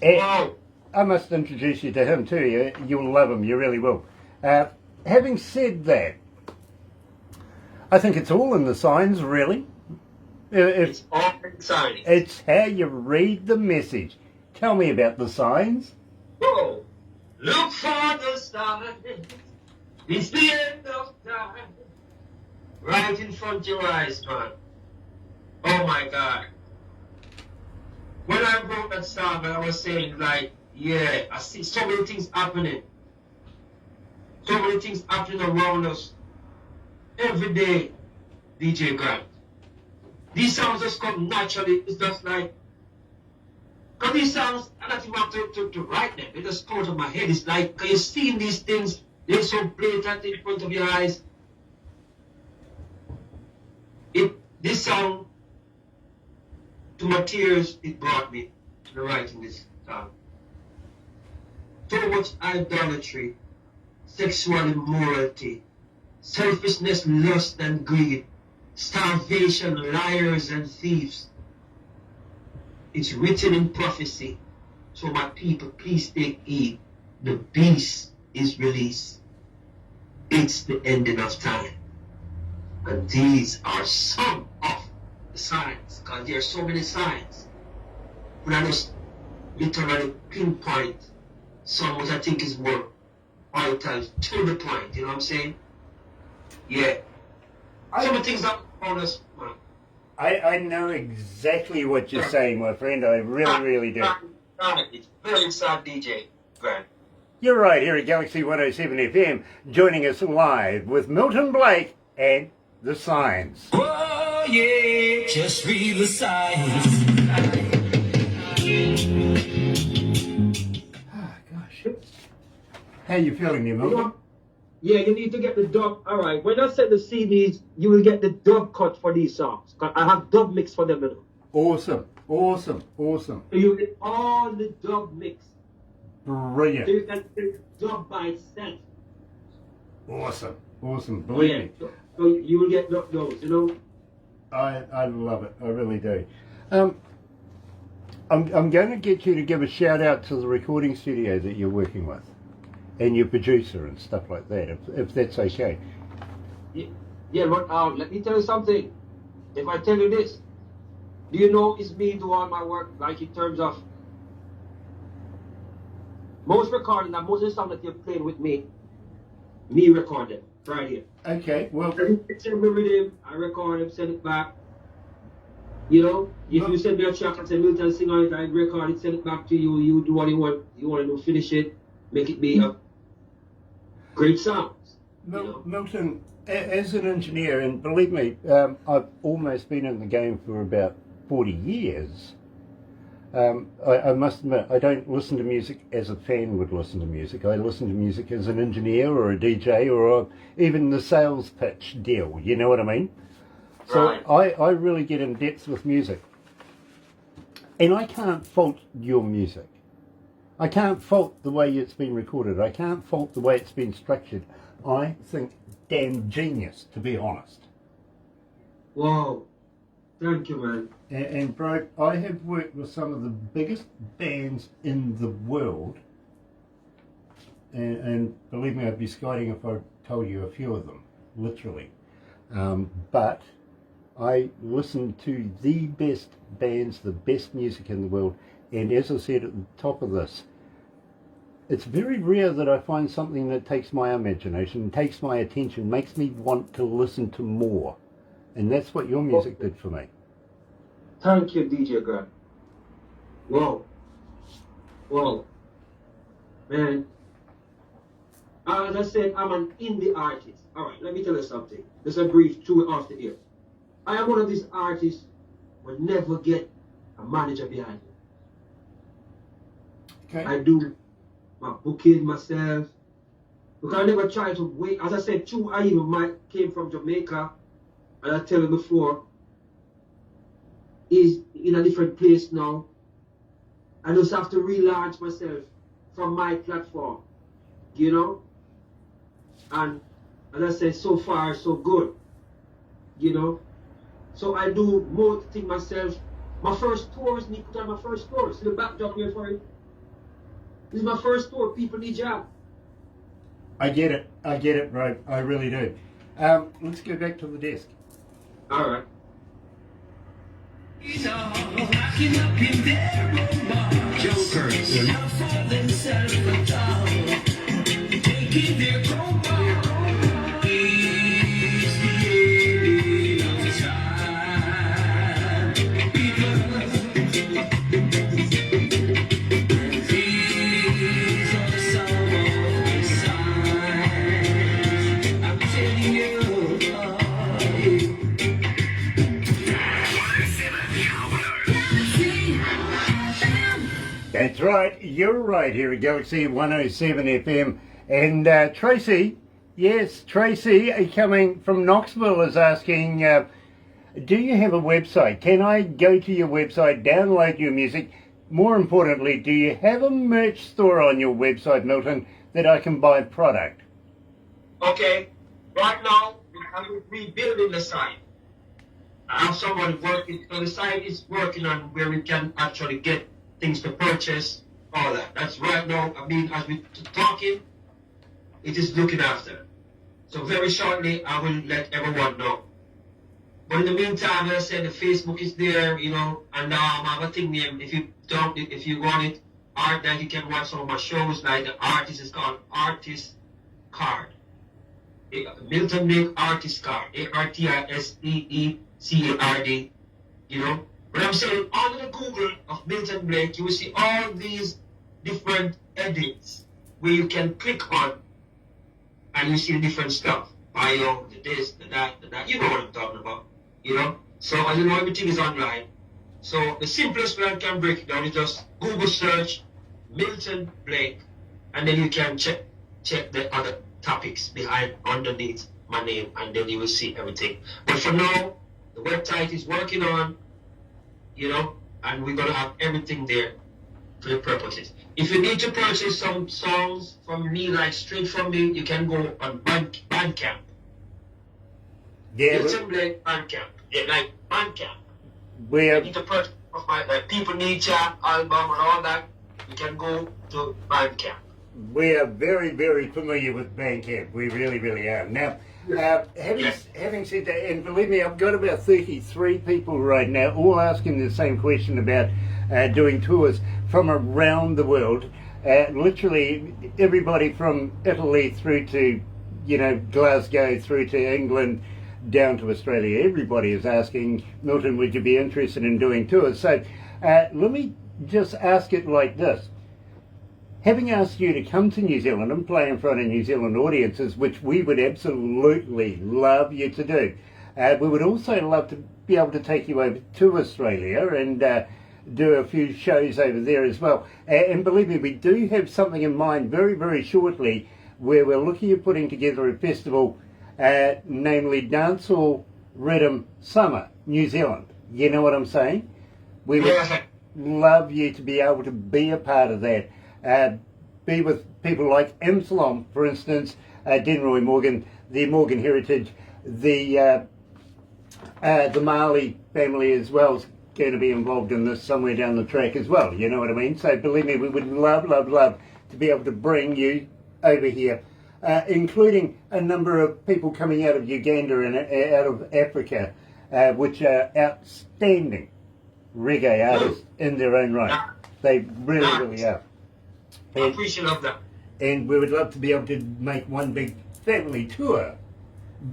[SPEAKER 1] And
[SPEAKER 3] Wow.
[SPEAKER 1] I must introduce you to him too. You'll love him, you really will. Having said that, I think it's all in the signs, really.
[SPEAKER 3] It's all exciting.
[SPEAKER 1] It's how you read the message. Tell me about the signs.
[SPEAKER 3] Whoa. Look for the signs. It's the end of time. Right in front of your eyes, man. Oh my God. When I wrote that song, I was saying, like, yeah, I see so many things happening. So many things happening around us. Every day, DJ Grant. These songs just come naturally. It's just like, because these songs, I don't even have to write them. They just come out of my head. It's like, because you're seeing these things, they're so blatant in front of your eyes. This song, to my tears, it brought me to writing this song. So much idolatry, sexual immorality, selfishness, lust, and greed, starvation, liars, and thieves. It's written in prophecy. So my people, please take heed. The beast is released. It's the ending of time. And these are some of the signs, because there are so many signs. But I just literally pinpoint some which I think is more vital to the point, you know what I'm saying? Yeah. Some of the things that on us, man.
[SPEAKER 1] I know exactly what you're saying, my friend. I really do.
[SPEAKER 3] It's very sad, DJ Grant.
[SPEAKER 1] You're right, here at Galaxy 107 FM, joining us live with Milton Blake and The Signs.
[SPEAKER 2] Oh yeah, just read the signs.
[SPEAKER 1] Oh, gosh. How you feeling there, Milton?
[SPEAKER 3] Yeah, you need to get the dub. All right, when I send the CDs, you will get the dub cut for these songs. I have dub mix for them. You know.
[SPEAKER 1] Awesome.
[SPEAKER 3] So you get all the dub mix.
[SPEAKER 1] Brilliant.
[SPEAKER 3] So you can get dub by itself.
[SPEAKER 1] Awesome. Believe me.
[SPEAKER 3] So you will get those, you know.
[SPEAKER 1] I love it. I really do. I'm going to get you to give a shout out to the recording studio that you're working with, and your producer and stuff like that, if that's okay.
[SPEAKER 3] Yeah, but let me tell you something. If I tell you this, do you know it's me do all my work, like in terms of most recording and most of the songs that you're playing with me record them right here.
[SPEAKER 1] Okay, well,
[SPEAKER 3] Send me with him, I record him, send it back. You know, if you send me a track and say Milton sing on it, I record it, send it back to you. You do what you want to do, finish it, make it be a great sound.
[SPEAKER 1] Milton, as an engineer, and believe me, I've almost been in the game for about 40 years. I must admit, I don't listen to music as a fan would listen to music. I listen to music as an engineer or a DJ or even the sales pitch deal, you know what I mean? So
[SPEAKER 3] Right.
[SPEAKER 1] I really get in depth with music. And I can't fault your music. I can't fault the way it's been recorded. I can't fault the way it's been structured. I think damn genius, to be honest.
[SPEAKER 3] Wow. Thank you, man.
[SPEAKER 1] And bro, I have worked with some of the biggest bands in the world. And believe me, I'd be skiting if I told you a few of them, literally. But I listen to the best bands, the best music in the world. And as I said at the top of this, it's very rare that I find something that takes my imagination, takes my attention, makes me want to listen to more. And that's what your music did for me.
[SPEAKER 3] Thank you, DJ Grant. Wow. Man. As I said, I'm an indie artist. All right, let me tell you something. Just a brief two off the ear. I am one of these artists who will never get a manager behind me.
[SPEAKER 1] Okay.
[SPEAKER 3] I do my booking myself. Because I never try to wait. As I said, I even came from Jamaica. And I tell you before, is in a different place now. I just have to relaunch myself from my platform, you know. And as I said, so far so good, you know. So I do more things myself. My first tour is put on my first tour. See the backdrop here for it. This is my first tour. People need job.
[SPEAKER 1] I get it, bro. I really do. Let's go back to the desk.
[SPEAKER 3] All right.
[SPEAKER 2] Jokers, enough for themselves and down. Taking their crowbar. Is the end of time. People, these are some of the signs. I'm telling you.
[SPEAKER 1] That's right, you're right here at Galaxy 107 FM. And Tracy, yes, Tracy coming from Knoxville is asking, do you have a website? Can I go to your website, download your music? More importantly, do you have a merch store on your website, Milton, that I can buy product?
[SPEAKER 3] Okay, right now I'm rebuilding the site. I have someone working, so the site is working on where we can actually get things to purchase, all that. That's right now, I mean, as we're talking, it is looking after. So very shortly, I will let everyone know. But in the meantime, as I said, the Facebook is there, you know, and I have a thing name. If you want it, art that you can watch some of my shows, like the artist is called Artist Card. Milton Blake Artist Card, ARTISTEECARD, you know. But I'm saying, under the Google of Milton Blake, you will see all these different edits where you can click on and you see different stuff. Bio, the this, the that, you know what I'm talking about, you know. So as you know, everything is online. So the simplest way I can break it down is just Google search Milton Blake, and then you can check the other topics behind underneath my name, and then you will see everything. But for now, the website is working on, you know, and we're gonna have everything there for the purposes. If you need to purchase some songs from me, like straight from me, you can go on Bandcamp.
[SPEAKER 1] Yeah,
[SPEAKER 3] Milton Blake Bandcamp. Yeah, like Bandcamp.
[SPEAKER 1] Where
[SPEAKER 3] You need to purchase of my People Need Ya album and all that. You can go to Bandcamp.
[SPEAKER 1] we are very, very familiar with Bandcamp. We really, really are. Now, having said that, and believe me, I've got about 33 people right now all asking the same question about doing tours from around the world. Literally everybody from Italy through to, you know, Glasgow, through to England, down to Australia. Everybody is asking, Milton, would you be interested in doing tours? So let me just ask it like this. Having asked you to come to New Zealand and play in front of New Zealand audiences, which we would absolutely love you to do, we would also love to be able to take you over to Australia and do a few shows over there as well. And believe me, we do have something in mind very, very shortly where we're looking at putting together a festival, namely Dancehall Rhythm Summer, New Zealand. You know what I'm saying? We would love you to be able to be a part of that. Be with people like Amsalom, for instance, Denroy Morgan, the Morgan Heritage, the Marley family as well is going to be involved in this somewhere down the track as well, you know what I mean? So believe me, we would love, love, love to be able to bring you over here, including a number of people coming out of Uganda and out of Africa, which are outstanding reggae artists in their own right. They really, really are.
[SPEAKER 3] I appreciate that.
[SPEAKER 1] And we would love to be able to make one big family tour.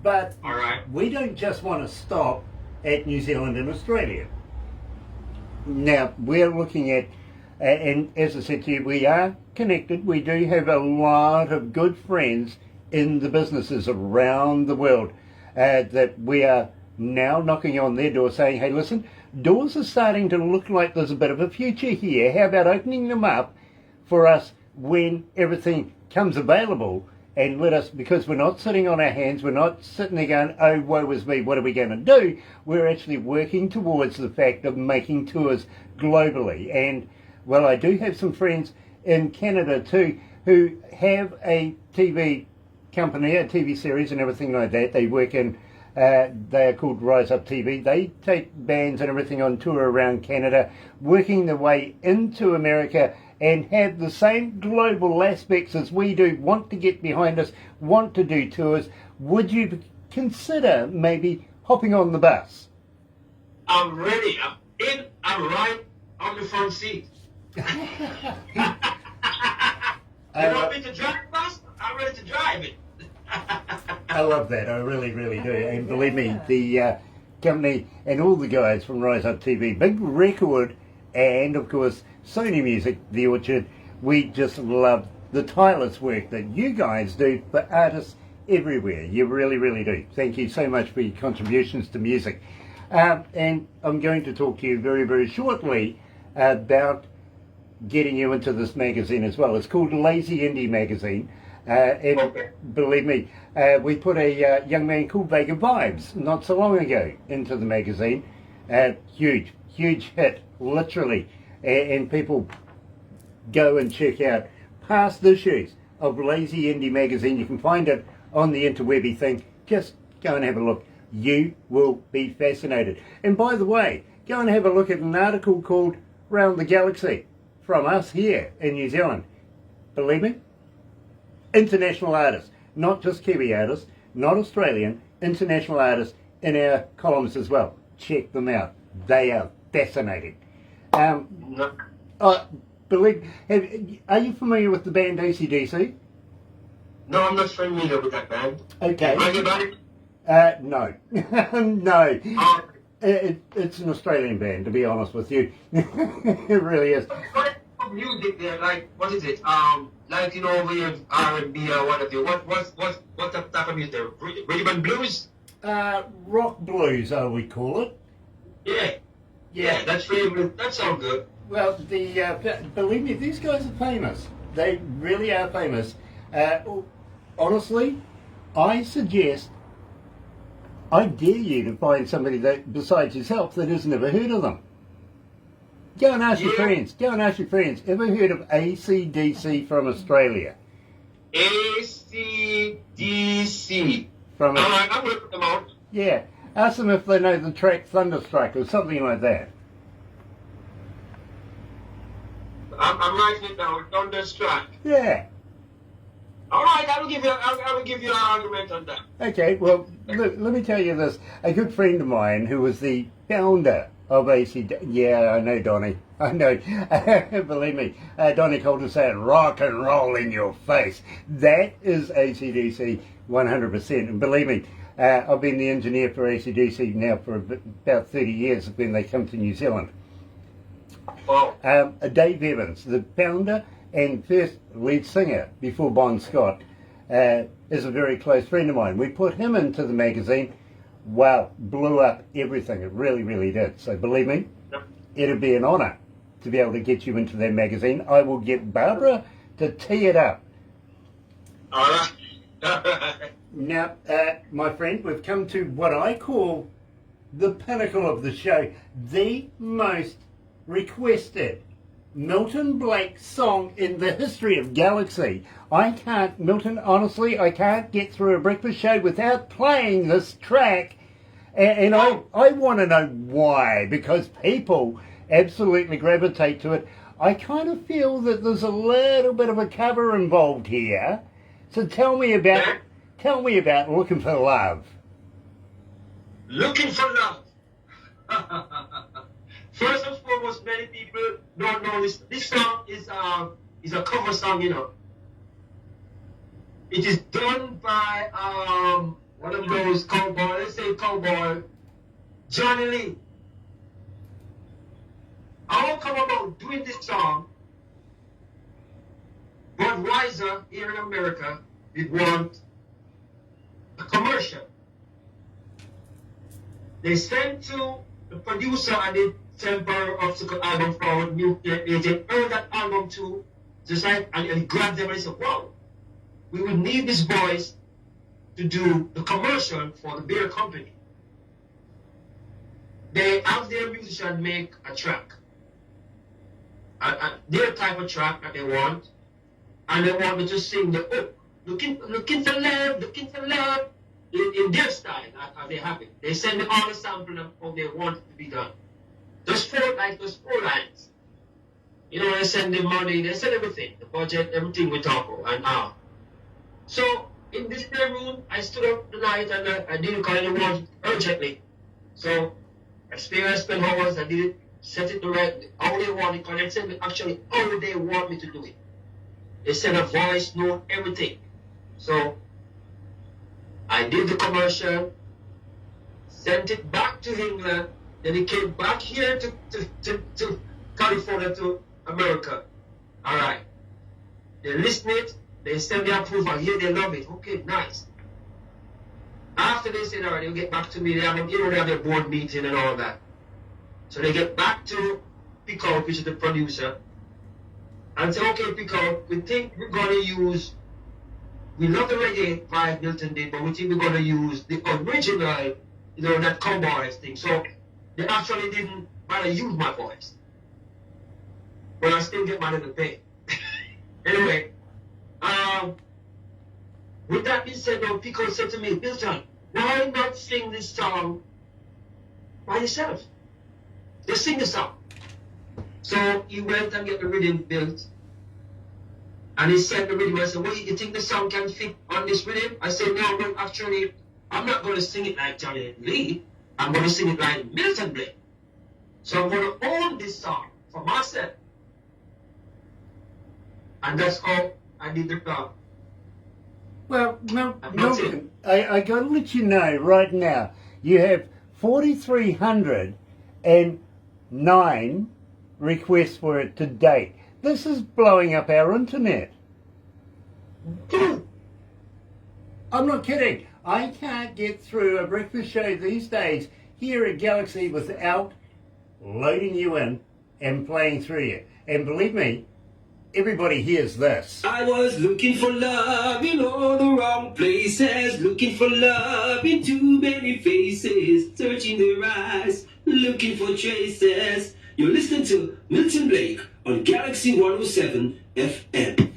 [SPEAKER 1] But
[SPEAKER 3] all right,
[SPEAKER 1] we don't just want to stop at New Zealand and Australia. Now, we're looking at, and as I said to you, we are connected. We do have a lot of good friends in the businesses around the world that we are now knocking on their door saying, hey, listen, doors are starting to look like there's a bit of a future here. How about opening them up for us when everything comes available, and let us, because we're not sitting on our hands, we're not sitting there going, oh, woe is me, what are we going to do? We're actually working towards the fact of making tours globally. And, well, I do have some friends in Canada too who have a TV company, a TV series and everything like that. They work in, they are called Rise Up TV. They take bands and everything on tour around Canada, working their way into America, and have the same global aspects as we do, want to get behind us, want to do tours. Would you consider maybe hopping on the bus?
[SPEAKER 3] I'm ready. I'm in. I'm right on the front seat. You want me to drive the bus? I'm ready to drive it.
[SPEAKER 1] I love that. I really, really do. And believe me, the company and all the guys from Rise Up TV, big record, and of course Sony Music, The Orchard, we just love the tireless work that you guys do for artists everywhere. You really, really do. Thank you so much for your contributions to music. And I'm going to talk to you very, very shortly about getting you into this magazine as well. It's called Lazy Indie Magazine. And
[SPEAKER 3] Okay.
[SPEAKER 1] believe me, we put a young man called Vega Vibes not so long ago into the magazine. Huge hit, literally. And people go and check out past issues of Lazy Indie Magazine. You can find it on the interwebby thing. Just go and have a look. You will be fascinated. And by the way, go and have a look at an article called Round the Galaxy from us here in New Zealand. Believe me, international artists, not just Kiwi artists, not Australian, international artists in our columns as well. Check them out. They are fascinating.
[SPEAKER 3] No.
[SPEAKER 1] Are you familiar with the band AC/DC?
[SPEAKER 3] No, I'm not familiar with that band.
[SPEAKER 1] Okay.
[SPEAKER 3] Anybody?
[SPEAKER 1] No. No.
[SPEAKER 3] Um,
[SPEAKER 1] It's an Australian band, to be honest with you. It really is.
[SPEAKER 3] what type of music there? Like, what is it? Like, you know, over here, R&B or whatever. What type of music there? Rhythm and blues?
[SPEAKER 1] Rock blues, I would call it.
[SPEAKER 3] Yeah. Yeah, that's really good. That sounds good.
[SPEAKER 1] Well, believe me, these guys are famous. They really are famous. Honestly, I dare you to find somebody that, besides yourself, that has never heard of them. Go and ask your friends. Go and ask your friends. Ever heard of AC/DC from Australia?
[SPEAKER 3] AC/DC.
[SPEAKER 1] From
[SPEAKER 3] All right, I'm going to put them out.
[SPEAKER 1] Yeah. Ask them if they know the track Thunderstruck or something like that.
[SPEAKER 3] I'm writing it down. Thunderstruck.
[SPEAKER 1] Yeah.
[SPEAKER 3] All right, I will give you an argument on that.
[SPEAKER 1] Okay, well, let me tell you this. A good friend of mine who was the founder of AC/DC, yeah, I know, Donnie. I know. Believe me, Donnie Coulter said, rock and roll in your face. That is AC/DC 100%. And believe me, I've been the engineer for AC/DC now for about 30 years when they come to New Zealand.
[SPEAKER 3] Wow.
[SPEAKER 1] Dave Evans, the founder and first lead singer before Bon Scott, is a very close friend of mine. We put him into the magazine. Wow, blew up everything. It really, really did. So believe me, it'd be an honour to be able to get you into that magazine. I will get Barbara to tee it up.
[SPEAKER 3] All right.
[SPEAKER 1] Now, my friend, we've come to what I call the pinnacle of the show, the most requested Milton Blake song in the history of Galaxy. Milton, honestly, I can't get through a breakfast show without playing this track. And I want to know why, because people absolutely gravitate to it. I kind of feel that there's a little bit of a cover involved here. So tell me about Looking for Love.
[SPEAKER 3] Looking for love. First and foremost, many people don't know this. This song is a cover song, you know. It is done by one of those cowboy, let's say cowboy, Johnny Lee. How come about doing this song? Budweiser here in America did want a commercial. They sent to the producer and the Temper Obstacle album forward, Nuclear Agent, heard that album too, just like, and he grabbed them and he said, wow, we would need this voice to do the commercial for the beer company. They have their musician make a track, their type of track that they want, and they want me to sing the looking for love, in their style, as they have it. They send me all the sample of how they want it to be done. Those four lines. You know, they send the money, they send everything, the budget, everything we talk about, and now. So, in this room, I stood up tonight and I didn't call anyone urgently. So, I spent hours, I did it, set it to right, how they want it, because they sent me actually how they want me to do it. They sent a voice note, everything. So, I did the commercial, sent it back to England, then it came back here to California, to America. All right. They listen it, they send the approval. Here they love it. Okay, nice. After they said, all right, they'll get back to me. They have their board meeting and all that. So they get back to Pico, which is the producer, and say, okay, Pico, we think we're gonna use, we love the reggae vibe Milton did, but we think we're gonna use the original, that cowboys thing. So they actually didn't bother use my voice. But I still get my little pay. Anyway, with that being said, now Pico said to me, Milton, why not sing this song by yourself? Just sing the song. So he went and get the rhythm built. And he sent the rhythm. I said, well, you think the song can fit on this rhythm? I said, no, but actually, I'm not going to sing it like Johnny Lee. I'm going to sing it like Milton Blake. So I'm going to own this song for myself. And that's how I did the song.
[SPEAKER 1] Well, Milton, I got to let you know right now, you have 4,309 requests for it to date. This is blowing up our internet. I'm not kidding. I can't get through a breakfast show these days here at Galaxy without loading you in and playing through you. And believe me, everybody hears this.
[SPEAKER 5] I was looking for love in all the wrong places, looking for love in too many faces, searching their eyes, looking for traces. You're listening to Milton Blake on Galaxy 107 FM.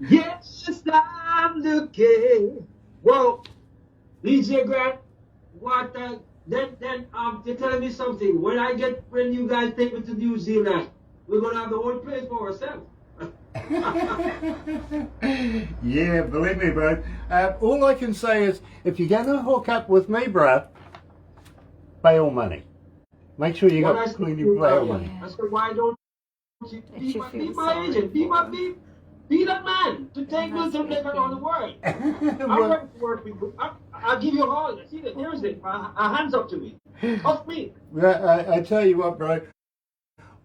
[SPEAKER 3] Yes, I'm looking. Well, DJ Grant, they're telling me something. When you guys take me to New Zealand, we're gonna have the whole place for ourselves.
[SPEAKER 1] Yeah, believe me, bro. All I can say is, if you're going to hook up with me, bro, bail money. Make sure you got plenty of bail money.
[SPEAKER 3] I said, why don't you be my agent? Be that man to take Milton Blake around the world. I'm ready to work with you. I'll give you a haul. See that? Here's it. Hands up to me. Trust me.
[SPEAKER 1] I tell you what, bro.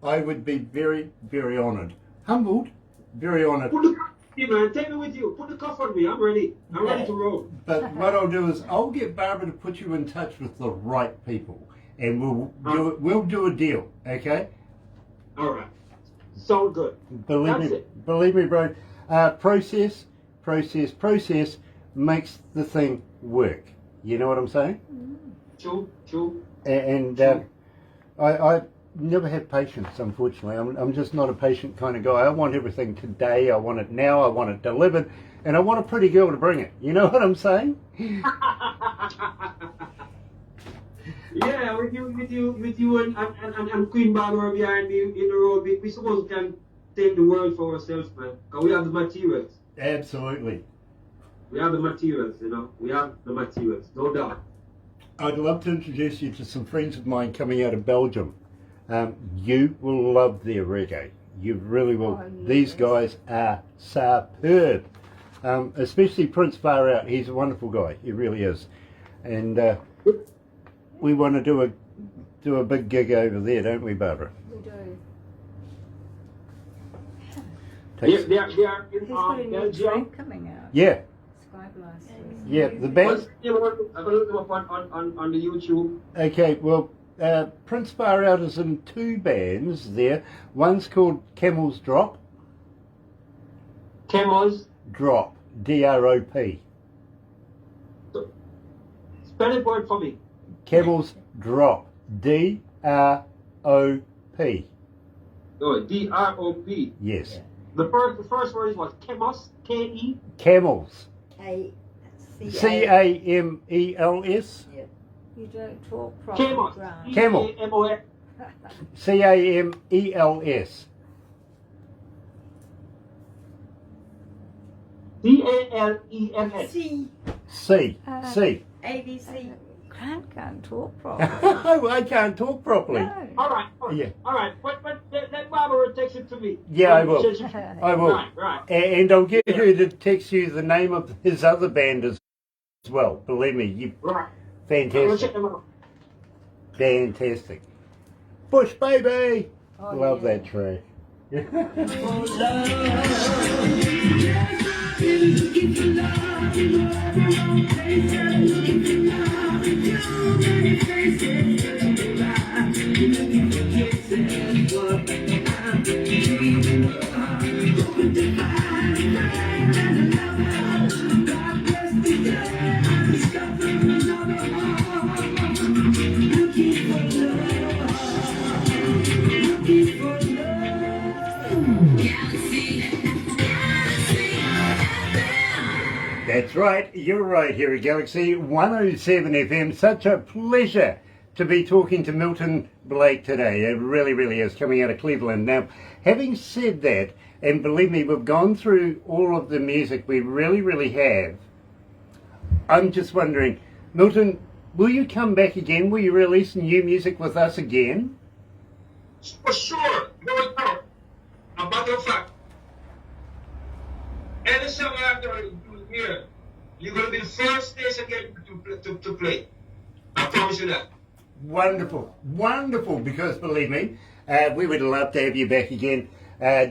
[SPEAKER 1] I would be very, very honoured. Humbled. Very honoured.
[SPEAKER 3] Put the cuff on me, man. Take me with you. Put the cuff on me. I'm ready. I'm ready to roll.
[SPEAKER 1] But what I'll do is I'll get Barbara to put you in touch with the right people, and we'll do a deal. Okay?
[SPEAKER 3] All right. So good.
[SPEAKER 1] Believe me, bro. Process makes the thing work. You know what I'm saying?
[SPEAKER 3] True.
[SPEAKER 1] And I never have patience, unfortunately. I'm just not a patient kind of guy. I want everything today. I want it now. I want it delivered, and I want a pretty girl to bring it. You know what I'm saying?
[SPEAKER 3] Yeah, with you and Queen Barbara behind me in the road, we suppose we can take the world for ourselves, man. Because we have the materials.
[SPEAKER 1] Absolutely.
[SPEAKER 3] We have the materials, We have the materials, no doubt.
[SPEAKER 1] I'd love to introduce you to some friends of mine coming out of Belgium. You will love their reggae. You really will.
[SPEAKER 4] Oh, yes.
[SPEAKER 1] These guys are superb. Especially Prince Far Out. He's a wonderful guy. He really is. And we want to do a big gig over there, don't we, Barbara?
[SPEAKER 4] We do.
[SPEAKER 3] They are
[SPEAKER 4] He's got a new
[SPEAKER 3] Belgium.
[SPEAKER 4] track coming out.
[SPEAKER 1] Yeah.
[SPEAKER 4] Sky Blasters.
[SPEAKER 1] Yeah, the band.
[SPEAKER 3] I'm going to look them up on the YouTube.
[SPEAKER 1] Okay, well, Prince Far Out is in two bands there. One's called Camel's Drop.
[SPEAKER 3] Camels.
[SPEAKER 1] Drop. D-R-O-P.
[SPEAKER 3] Spell it word for me.
[SPEAKER 1] Camel's Drop. D-R-O-P.
[SPEAKER 3] Oh, D-R-O-P.
[SPEAKER 1] Yes.
[SPEAKER 3] The first word is what? Chemos? K-E?
[SPEAKER 1] Camels.
[SPEAKER 6] C-A-M.
[SPEAKER 1] C-A-M-E-L-S.
[SPEAKER 4] You don't talk properly,
[SPEAKER 3] Chemos.
[SPEAKER 4] Grant.
[SPEAKER 1] Camel.
[SPEAKER 3] C-A-M-O-S.
[SPEAKER 1] C-A-M-E-L-S.
[SPEAKER 3] D-A-L-E-M-S.
[SPEAKER 6] C.
[SPEAKER 1] C. C.
[SPEAKER 6] A-B-C.
[SPEAKER 4] Grant can't talk properly.
[SPEAKER 1] I can't talk properly.
[SPEAKER 4] No.
[SPEAKER 3] All right.
[SPEAKER 1] Yeah.
[SPEAKER 3] All right. But let Barbara text it to me.
[SPEAKER 1] Yeah, I will. I will.
[SPEAKER 3] Right.
[SPEAKER 1] And I'll get her to text you the name of his other band as well. Believe me, you
[SPEAKER 3] Right. I'm gonna check
[SPEAKER 1] fantastic.
[SPEAKER 3] them out.
[SPEAKER 1] Fantastic. Bush Baby.
[SPEAKER 4] Oh,
[SPEAKER 1] Love
[SPEAKER 4] yeah.
[SPEAKER 1] that track.
[SPEAKER 5] Looking for love in all the wrong places. Looking for love in too many faces. Searching the right, looking for kisses. What I'm dreaming of. Hoping to find a friend and a lover. God bless the day I discover another heart. Looking for love. Looking for love.
[SPEAKER 1] That's right, you're right here at Galaxy 107 FM. Such a pleasure to be talking to Milton Blake today. It really, really is, coming out of Cleveland. Now, having said that, and believe me, we've gone through all of the music, we really, really have. I'm just wondering, Milton, will you come back again? Will you release new music with us again?
[SPEAKER 3] For sure, no doubt. A matter of fact, any song after you hear, you're going to be the first station to play. I promise you that.
[SPEAKER 1] Wonderful, wonderful, because believe me, we would love to have you back again,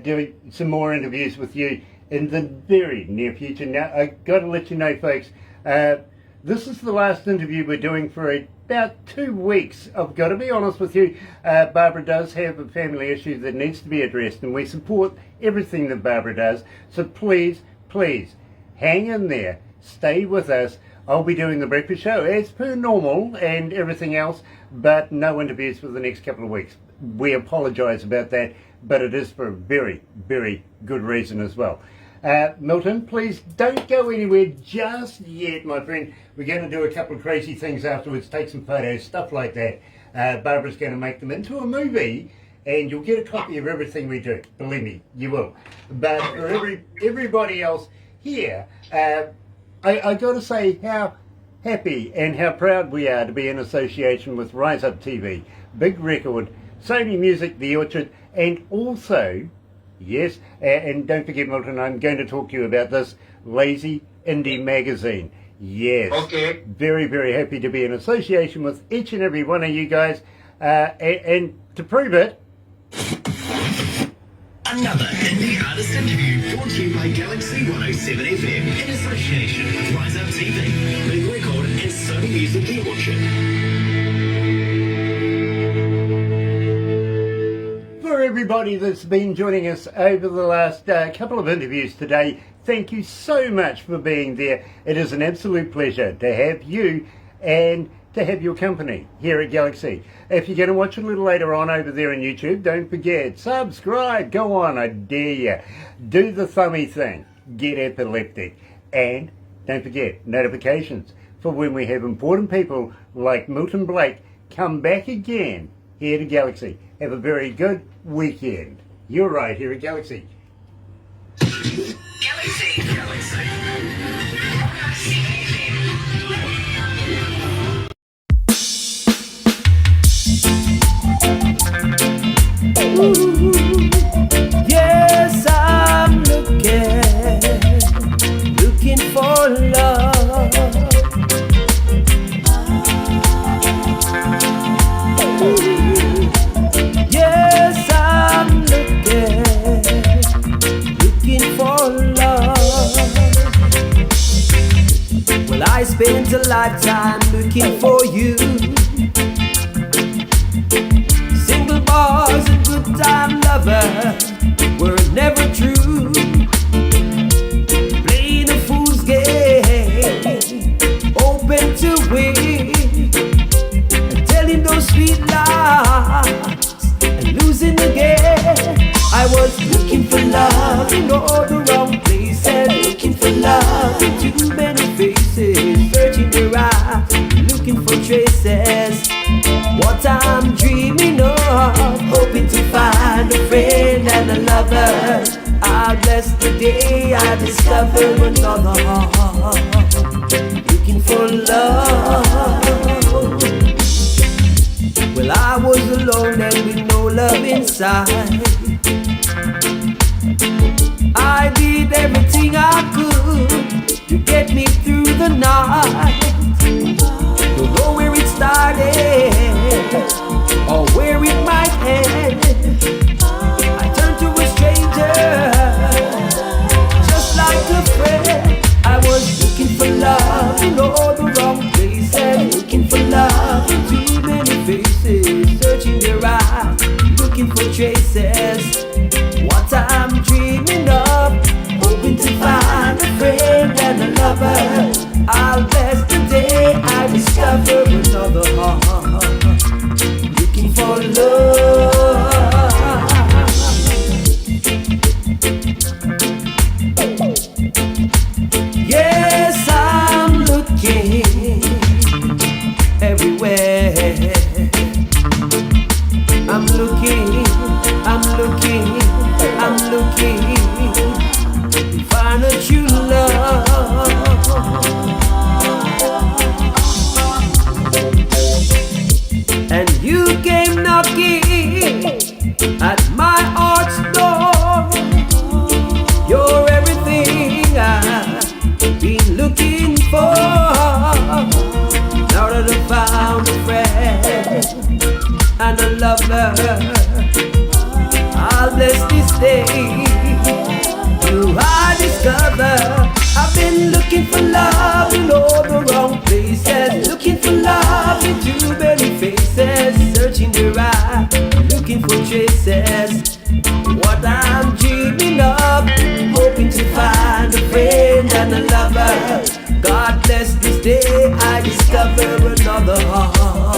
[SPEAKER 1] doing some more interviews with you in the very near future. Now, I've got to let you know, folks, this is the last interview we're doing for about 2 weeks. I've got to be honest with you, Barbara does have a family issue that needs to be addressed, and we support everything that Barbara does. So please, please, hang in there, stay with us. I'll be doing the breakfast show as per normal and everything else, but no interviews for the next couple of weeks. We apologise about that, but it is for a very, very good reason as well. Milton, please don't go anywhere just yet, my friend. We're going to do a couple of crazy things afterwards, take some photos, stuff like that. Barbara's going to make them into a movie, and you'll get a copy of everything we do. Believe me, you will. But for everybody else here, I got to say how happy and how proud we are to be in association with Rise Up TV, Big Record, Sony Music, The Orchard, and also, yes, and don't forget, Milton, I'm going to talk to you about this, Lazy Indie Magazine. Yes.
[SPEAKER 3] Okay.
[SPEAKER 1] Very, very happy to be in association with each and every one of you guys. And to prove it,
[SPEAKER 2] Another Indie Artist Interview brought to you by Galaxy 107 FM in association with Rise Up TV, Big Record and Sony Music The Orchard.
[SPEAKER 1] for everybody that's been joining us over the last couple of interviews today, thank you so much for being there. It is an absolute pleasure to have you and to have your company here at Galaxy. If you're going to watch a little later on over there on YouTube, don't forget, subscribe, go on, I dare you. Do the thummy thing, get epileptic, and don't forget, notifications for when we have important people like Milton Blake come back again here to Galaxy. Have a very good weekend. You're right here at Galaxy.
[SPEAKER 2] Galaxy.
[SPEAKER 5] Yes, I'm looking for love. Yes, I'm looking for love. Well, I spent a lifetime looking for you. Single bars and good time lover were never true. Playing a fool's game, open to win, and telling those sweet lies and losing again. I was looking for love in all the wrong places, looking for love in too many faces, searching the eyes, looking for traces. What I'm dreaming of, hoping to find a friend and a lover. I bless the day I discover another heart, looking for love. Well, I was alone and with no love inside. I did everything I could to get me through the night. Don't know where it started or where it might end. I turned to a stranger, just like a friend. traces. What I'm dreaming of, hoping to find a friend and a lover. I'll bless the day I discover another heart, looking for love. Yes, I'm looking everywhere. I'm looking, I'm looking, I'm looking, find a true love. And you came knocking at my heart's door. You're everything I've been looking for. Now that I found a friend and a lover, I'll bless this day. You I discover I've been looking for love in all the wrong places, looking for love in too many faces, searching the right, looking for traces. What I'm dreaming of, hoping to find a friend and a lover. God bless this day I discover another heart.